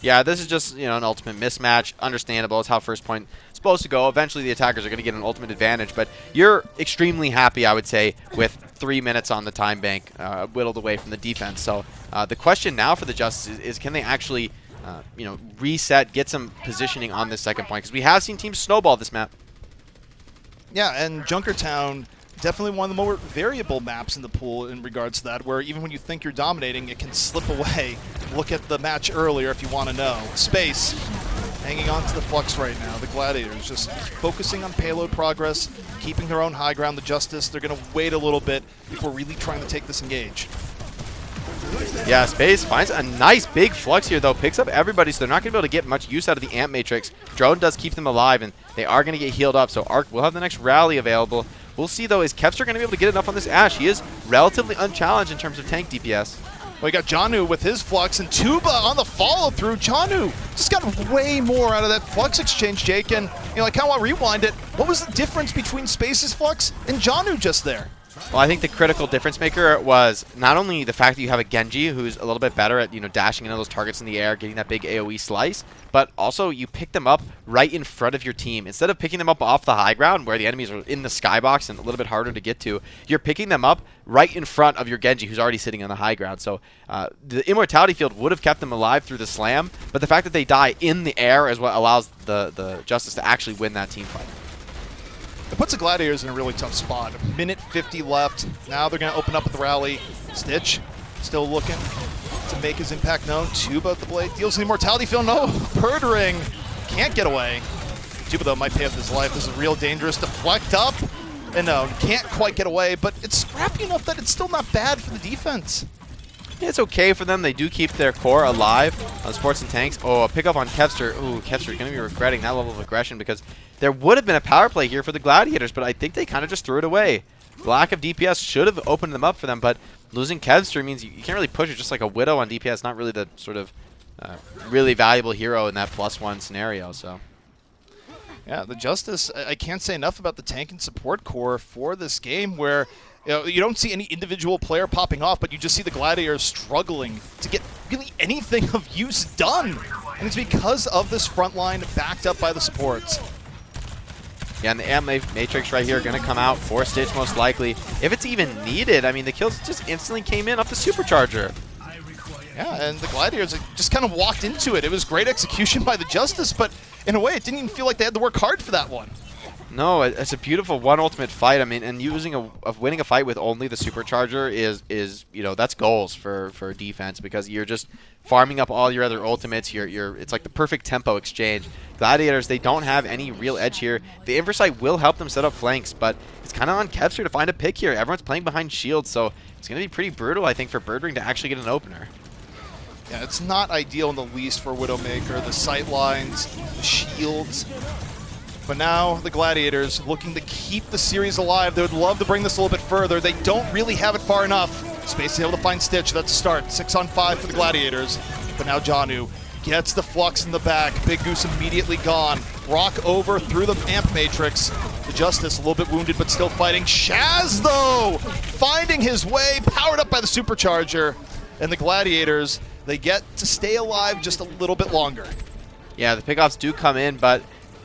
Yeah, this is just, you know, an ultimate mismatch. Understandable. It's how first point is supposed to go. Eventually, the attackers are going to get an ultimate advantage, but you're extremely happy, I would say, with 3 minutes on the time bank whittled away from the defense. So the question now for the Justice is can they actually, you know, reset, get some positioning on this second point? Because we have seen teams snowball this map. Yeah, and Junkertown, definitely one of the more variable maps in the pool in regards to that, where even when you think you're dominating, it can slip away. Look at the match earlier if you want to know. Space hanging on to the Flux right now. The Gladiators just focusing on payload progress, keeping their own high ground. The Justice, they're going to wait a little bit before really trying to take this engage. Yeah, Space finds a nice big Flux here, though. Picks up everybody, so they're not going to be able to get much use out of the Amp Matrix. Drone does keep them alive, and they are going to get healed up, so Arc will have the next rally available. We'll see, though, is Kevster going to be able to get enough on this Ashe? He is relatively unchallenged in terms of tank DPS. Well, we got Janu with his Flux, and Tuba on the follow-through. Janu just got way more out of that Flux exchange, Jake, and, you know, I kind of want to rewind it. What was the difference between Space's Flux and Janu just there? Well, I think the critical difference maker was not only the fact that you have a Genji who's a little bit better at, dashing into those targets in the air, getting that big AoE slice, but also you pick them up right in front of your team. Instead of picking them up off the high ground where the enemies are in the skybox and a little bit harder to get to, you're picking them up right in front of your Genji who's already sitting on the high ground. So the immortality field would have kept them alive through the slam, but the fact that they die in the air is what allows the Justice to actually win that team fight. It puts the Gladiators in a really tough spot. A minute 50 left. Now they're going to open up with the rally. Stitch still looking to make his impact known. Tuba at the blade deals the immortality field. No, Birdring can't get away. Tuba, though, might pay with his life. This is real dangerous. Deflect up. And no, can't quite get away, but it's scrappy enough that it's still not bad for the defense. Yeah, it's okay for them. They do keep their core alive on Sports and Tanks. Oh, a pickup on Kevster. Ooh, Kevster's going to be regretting that level of aggression because there would have been a power play here for the Gladiators, but I think they kind of just threw it away. The lack of DPS should have opened them up for them, but losing Kevster means you can't really push it. Just like a Widow on DPS, not really the sort of really valuable hero in that +1 scenario. So. Yeah, the Justice, I can't say enough about the tank and support core for this game where you don't see any individual player popping off, but you just see the Gladiators struggling to get really anything of use done. And it's because of this front line backed up by the supports. Yeah, and the Amp Matrix right here going to come out for Stitch most likely. If it's even needed, I mean, the kills just instantly came in off the Supercharger. Yeah, and the Gladiators just kind of walked into it. It was great execution by the Justice, but in a way, it didn't even feel like they had to work hard for that one. No, it's a beautiful one ultimate fight. I mean, and winning a fight with only the Supercharger is that's goals for defense because you're just farming up all your other ultimates. It's like the perfect tempo exchange. Gladiators, they don't have any real edge here. The Inversight will help them set up flanks, but it's kind of on Kevster to find a pick here. Everyone's playing behind shields, so it's going to be pretty brutal, I think, for Birdring to actually get an opener. Yeah, it's not ideal in the least for Widowmaker. The sight lines, the shields. But now the Gladiators looking to keep the series alive. They would love to bring this a little bit further. They don't really have it far enough. Space to be able to find Stitch. That's a start. 6 on 5 for the Gladiators. But now Janu gets the Flux in the back. Big Goose immediately gone. Rock over through the Amp Matrix. The Justice a little bit wounded, but still fighting. Shaz, though, finding his way, powered up by the Supercharger. And the Gladiators, they get to stay alive just a little bit longer. Yeah, the pickoffs do come in, but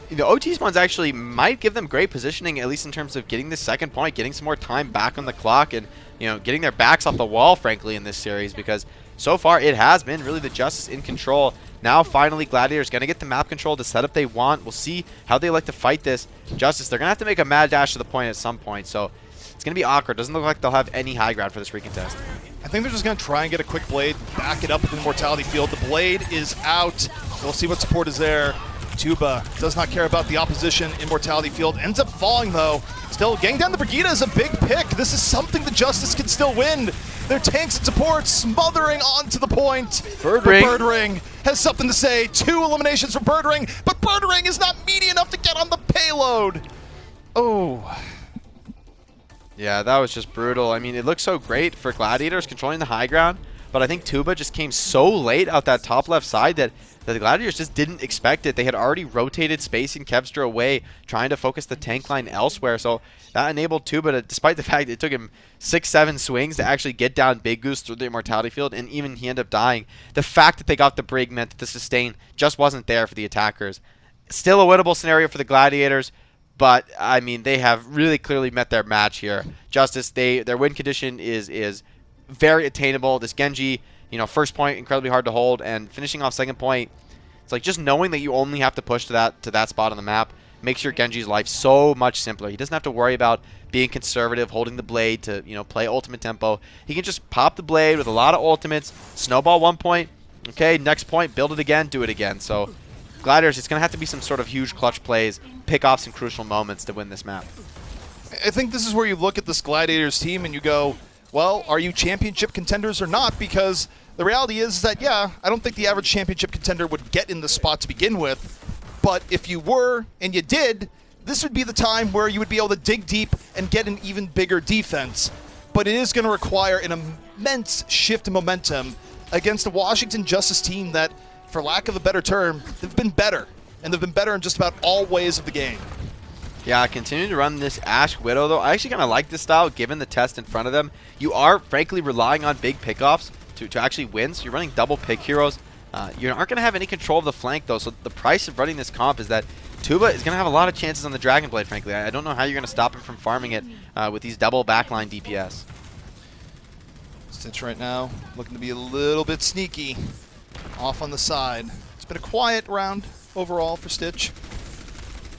the OT spawns actually might give them great positioning, at least in terms of getting the second point, getting some more time back on the clock, and getting their backs off the wall, frankly, in this series, because so far it has been really the Justice in control. Now, finally, Gladiators going to get the map control, the setup they want. We'll see how they like to fight this. Justice, they're going to have to make a mad dash to the point at some point, so it's going to be awkward. Doesn't look like they'll have any high ground for this recontest. I think they're just going to try and get a quick blade, back it up with the Immortality Field. The blade is out. We'll see what support is there. Tuba does not care about the opposition. Immortality Field ends up falling, though. Still, getting down the Brigida is a big pick. This is something the Justice can still win. Their tanks and support smothering onto the point. Birdring has something to say. 2 eliminations from Birdring, but Birdring is not meaty enough to get on the payload. Oh. Yeah, that was just brutal. I mean, it looked so great for Gladiators controlling the high ground, but I think Tuba just came so late out that top left side that the Gladiators just didn't expect it. They had already rotated Space and Kevster away, trying to focus the tank line elsewhere, so that enabled Tuba to, despite the fact it took him 6-7 swings to actually get down Big Goose through the Immortality Field, and even he ended up dying. The fact that they got the Brig meant that the sustain just wasn't there for the attackers. Still a winnable scenario for the Gladiators, but, I mean, they have really clearly met their match here. Justice, their win condition is very attainable. This Genji, first point, incredibly hard to hold, and finishing off second point, it's like just knowing that you only have to push to that spot on the map makes your Genji's life so much simpler. He doesn't have to worry about being conservative, holding the blade to, play ultimate tempo. He can just pop the blade with a lot of ultimates, snowball 1 point, okay, next point, build it again, do it again. So Gladiators, it's going to have to be some sort of huge clutch plays, pickoffs in crucial moments to win this map. I think this is where you look at this Gladiators team and you go, well, are you championship contenders or not? Because the reality is that, yeah, I don't think the average championship contender would get in this spot to begin with. But if you were, and you did, this would be the time where you would be able to dig deep and get an even bigger defense. But it is going to require an immense shift in momentum against a Washington Justice team that, for lack of a better term, they've been better. And they've been better in just about all ways of the game. Yeah, continue to run this Ash Widow, though. I actually kind of like this style, given the test in front of them. You are, frankly, relying on big pickoffs to actually win, so you're running double pick heroes. You aren't going to have any control of the flank, though, so the price of running this comp is that Tuba is going to have a lot of chances on the Dragon Blade, frankly. I don't know how you're going to stop him from farming it with these double backline DPS. Stitch right now looking to be a little bit sneaky off on the side. It's been a quiet round overall for Stitch,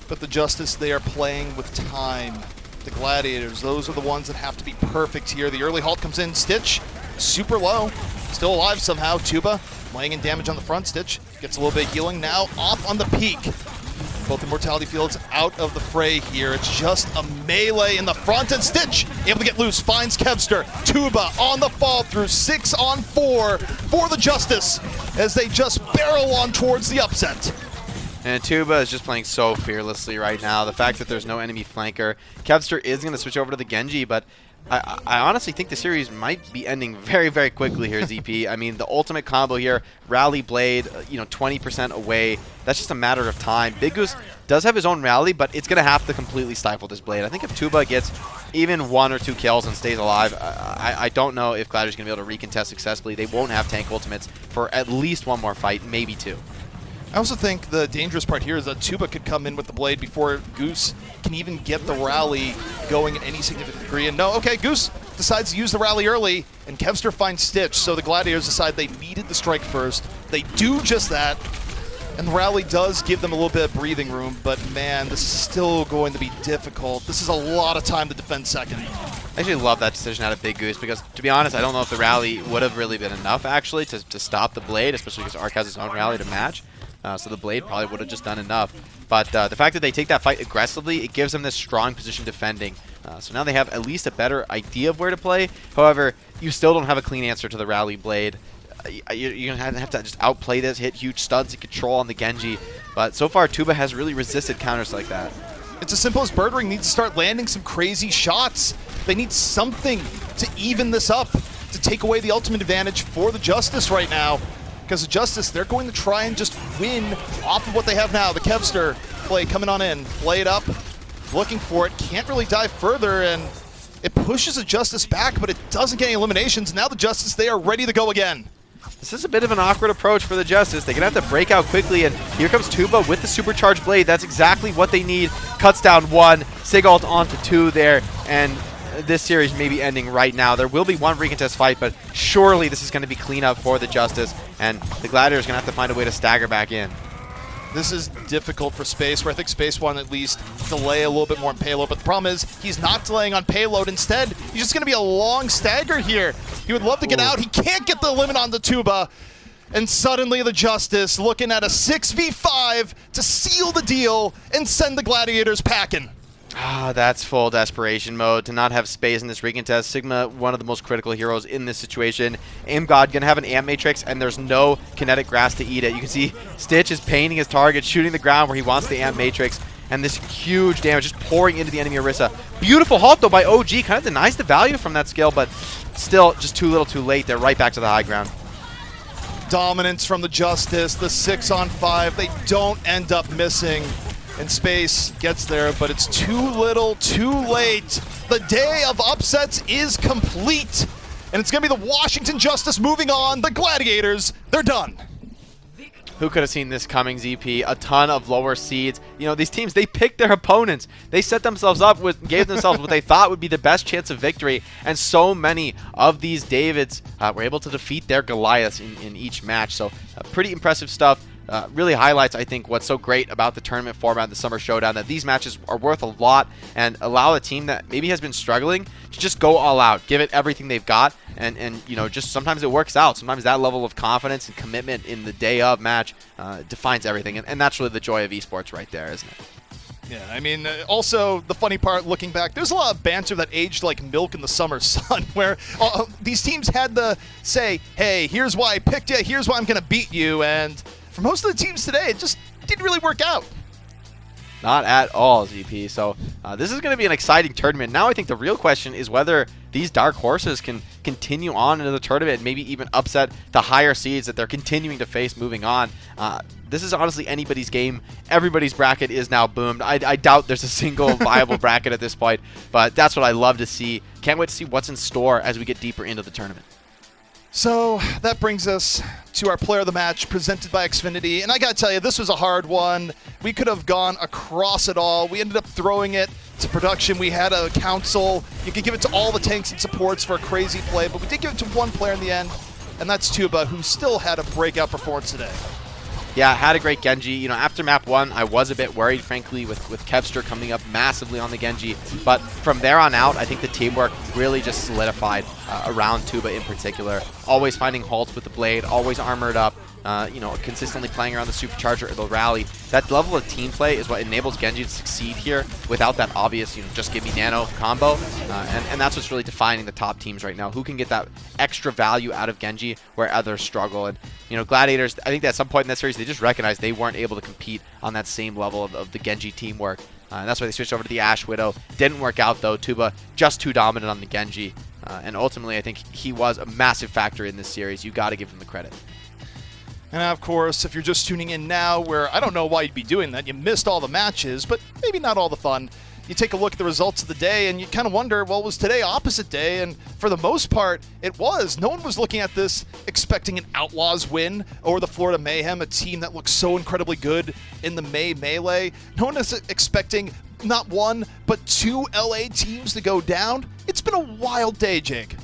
but the Justice, they are playing with time. The Gladiators, those are the ones that have to be perfect here. The early halt comes in. Stitch, super low, still alive somehow. Tuba laying in damage on the front. Stitch gets a little bit of healing. Now off on the peak. Both Immortality Fields out of the fray here. It's just a melee in the front, and Stitch able to get loose, finds Kevster. Tuba on the fall through 6 on 4 for the Justice as they just barrel on towards the upset. And Tuba is just playing so fearlessly right now. The fact that there's no enemy flanker. Kevster is going to switch over to the Genji, but I honestly think the series might be ending very, very quickly here, ZP. I mean, the ultimate combo here, Rally Blade, 20% away. That's just a matter of time. Big Goose does have his own rally, but it's going to have to completely stifle this Blade. I think if Tuba gets even 1 or 2 kills and stays alive, I don't know if Gladiator's going to be able to recontest successfully. They won't have tank ultimates for at least 1 more fight, maybe 2. I also think the dangerous part here is that Tuba could come in with the Blade before Goose can even get the rally going in any significant degree. And no, okay, Goose decides to use the rally early, and Kevster finds Stitch, so the Gladiators decide they needed the strike first. They do just that, and the rally does give them a little bit of breathing room, but man, this is still going to be difficult. This is a lot of time to defend second. I actually love that decision out of Big Goose because, to be honest, I don't know if the rally would have really been enough, actually, to stop the Blade, especially because Arc has his own rally to match. So the Blade probably would have just done enough. But the fact that they take that fight aggressively, it gives them this strong position defending. So now they have at least a better idea of where to play. However, you still don't have a clean answer to the Rally Blade. You're going to have to just outplay this, hit huge studs and control on the Genji. But so far, Tuba has really resisted counters like that. It's as simple as Birdring needs to start landing some crazy shots. They need something to even this up, to take away the ultimate advantage for the Justice right now. Because the Justice, they're going to try and just win off of what they have now. The Kevster play coming on in, play it up, looking for it, can't really dive further, and it pushes the Justice back, but it doesn't get any eliminations. Now the Justice, they are ready to go again. This is a bit of an awkward approach for the Justice. They're going to have to break out quickly, and here comes Tuba with the Supercharged Blade. That's exactly what they need. Cuts down 1, Sigalt onto 2 there, and this series may be ending right now. There will be 1 recontest fight, but surely this is going to be cleanup for the Justice, and the Gladiators are going to have to find a way to stagger back in. This is difficult for Space, where I think Space wanted at least delay a little bit more on payload, but the problem is he's not delaying on payload. Instead, he's just going to be a long stagger here. He would love to get out. He can't get the limit on the Tuba, and suddenly the Justice looking at a 6v5 to seal the deal and send the Gladiators packing. Ah, that's full desperation mode. To not have space in this recontest. Sigma, one of the most critical heroes in this situation. Aim God gonna have an Amp Matrix, and there's no kinetic grass to eat it. You can see Stitch is painting his target, shooting the ground where he wants the Amp Matrix, and this huge damage just pouring into the enemy Orisa. Beautiful halt, though, by OG. Kind of denies the value from that skill, but still just too little too late. They're right back to the high ground. Dominance from the Justice, the 6-on-5. They don't end up missing. And Space gets there, but it's too little, too late. The day of upsets is complete. And it's going to be the Washington Justice moving on. The Gladiators, they're done. Who could have seen this coming, ZP? A ton of lower seeds. You know, these teams, they picked their opponents. They set themselves up with, gave themselves what they thought would be the best chance of victory. And so many of these Davids were able to defeat their Goliaths in each match. So pretty impressive stuff. Really highlights, I think, what's so great about the tournament format, the Summer Showdown, that these matches are worth a lot and allow a team that maybe has been struggling to just go all out, give it everything they've got, and you know, just sometimes it works out. Sometimes that level of confidence and commitment in the day of match defines everything, and that's really the joy of esports right there, isn't it? Yeah, I mean, also, the funny part, looking back, there's a lot of banter that aged like milk in the summer sun, where these teams had to say, hey, here's why I picked you, here's why I'm going to beat you, and for most of the teams today, it just didn't really work out. Not at all, ZP. So this is going to be an exciting tournament. Now I think the real question is whether these dark horses can continue on into the tournament and maybe even upset the higher seeds that they're continuing to face moving on. This is honestly anybody's game. Everybody's bracket is now boomed. I doubt there's a single viable bracket at this point, but that's what I love to see. Can't wait to see what's in store as we get deeper into the tournament. So that brings us to our player of the match presented by Xfinity. And I got to tell you, this was a hard one. We could have gone across it all. We ended up throwing it to production. We had a council. You could give it to all the tanks and supports for a crazy play, but we did give it to one player in the end, and that's Tuba, who still had a breakout performance today. Yeah, had a great Genji. You know, after map 1, I was a bit worried, frankly, with Kevster coming up massively on the Genji. But from there on out, I think the teamwork really just solidified around Tuba in particular. Always finding halts with the blade, always armored up. You know, consistently playing around the supercharger or the rally. That level of team play is what enables Genji to succeed here without that obvious, you know, just give me nano combo. And that's what's really defining the top teams right now. Who can get that extra value out of Genji where others struggle? And, you know, Gladiators, I think that at some point in that series, they just recognized they weren't able to compete on that same level of the Genji teamwork. And that's why they switched over to the Ash Widow. Didn't work out, though. Tuba just too dominant on the Genji. And ultimately, I think he was a massive factor in this series. You got to give him the credit. And of course, if you're just tuning in now, where I don't know why you'd be doing that, you missed all the matches, but maybe not all the fun. You take a look at the results of the day, and you kind of wonder, well, was today opposite day? And for the most part, it was. No one was looking at this expecting an Outlaws win over the Florida Mayhem, a team that looks so incredibly good in the May Melee. No one is expecting not one, but 2 LA teams to go down. It's been a wild day, Jake.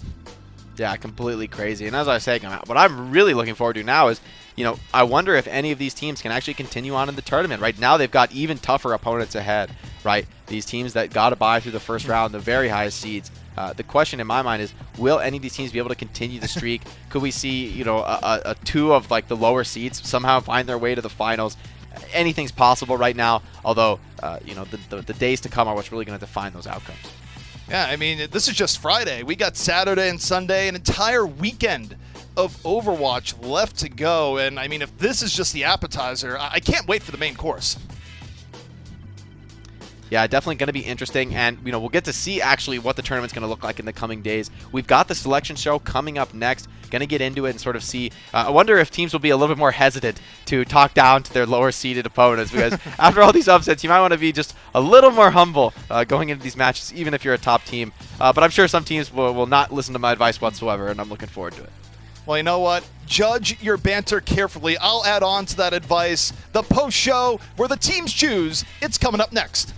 Yeah, completely crazy. And as I was saying, what I'm really looking forward to now is, you know, I wonder if any of these teams can actually continue on in the tournament. Right now, they've got even tougher opponents ahead, right? These teams that got to bye through the first round, the very highest seeds. The question in my mind is, will any of these teams be able to continue the streak? Could we see, you know, a 2 of like the lower seeds somehow find their way to the finals? Anything's possible right now, although, you know, the days to come are what's really going to define those outcomes. Yeah, I mean, this is just Friday. We got Saturday and Sunday, an entire weekend of Overwatch left to go. And I mean, if this is just the appetizer, I can't wait for the main course. Yeah, definitely going to be interesting, and you know, we'll get to see actually what the tournament's going to look like in the coming days. We've got the selection show coming up next. Going to get into it and sort of see. I wonder if teams will be a little bit more hesitant to talk down to their lower seeded opponents, because after all these upsets, you might want to be just a little more humble going into these matches, even if you're a top team. But I'm sure some teams will not listen to my advice whatsoever, and I'm looking forward to it. Well, you know what? Judge your banter carefully. I'll add on to that advice. The post show where the teams choose. It's coming up next.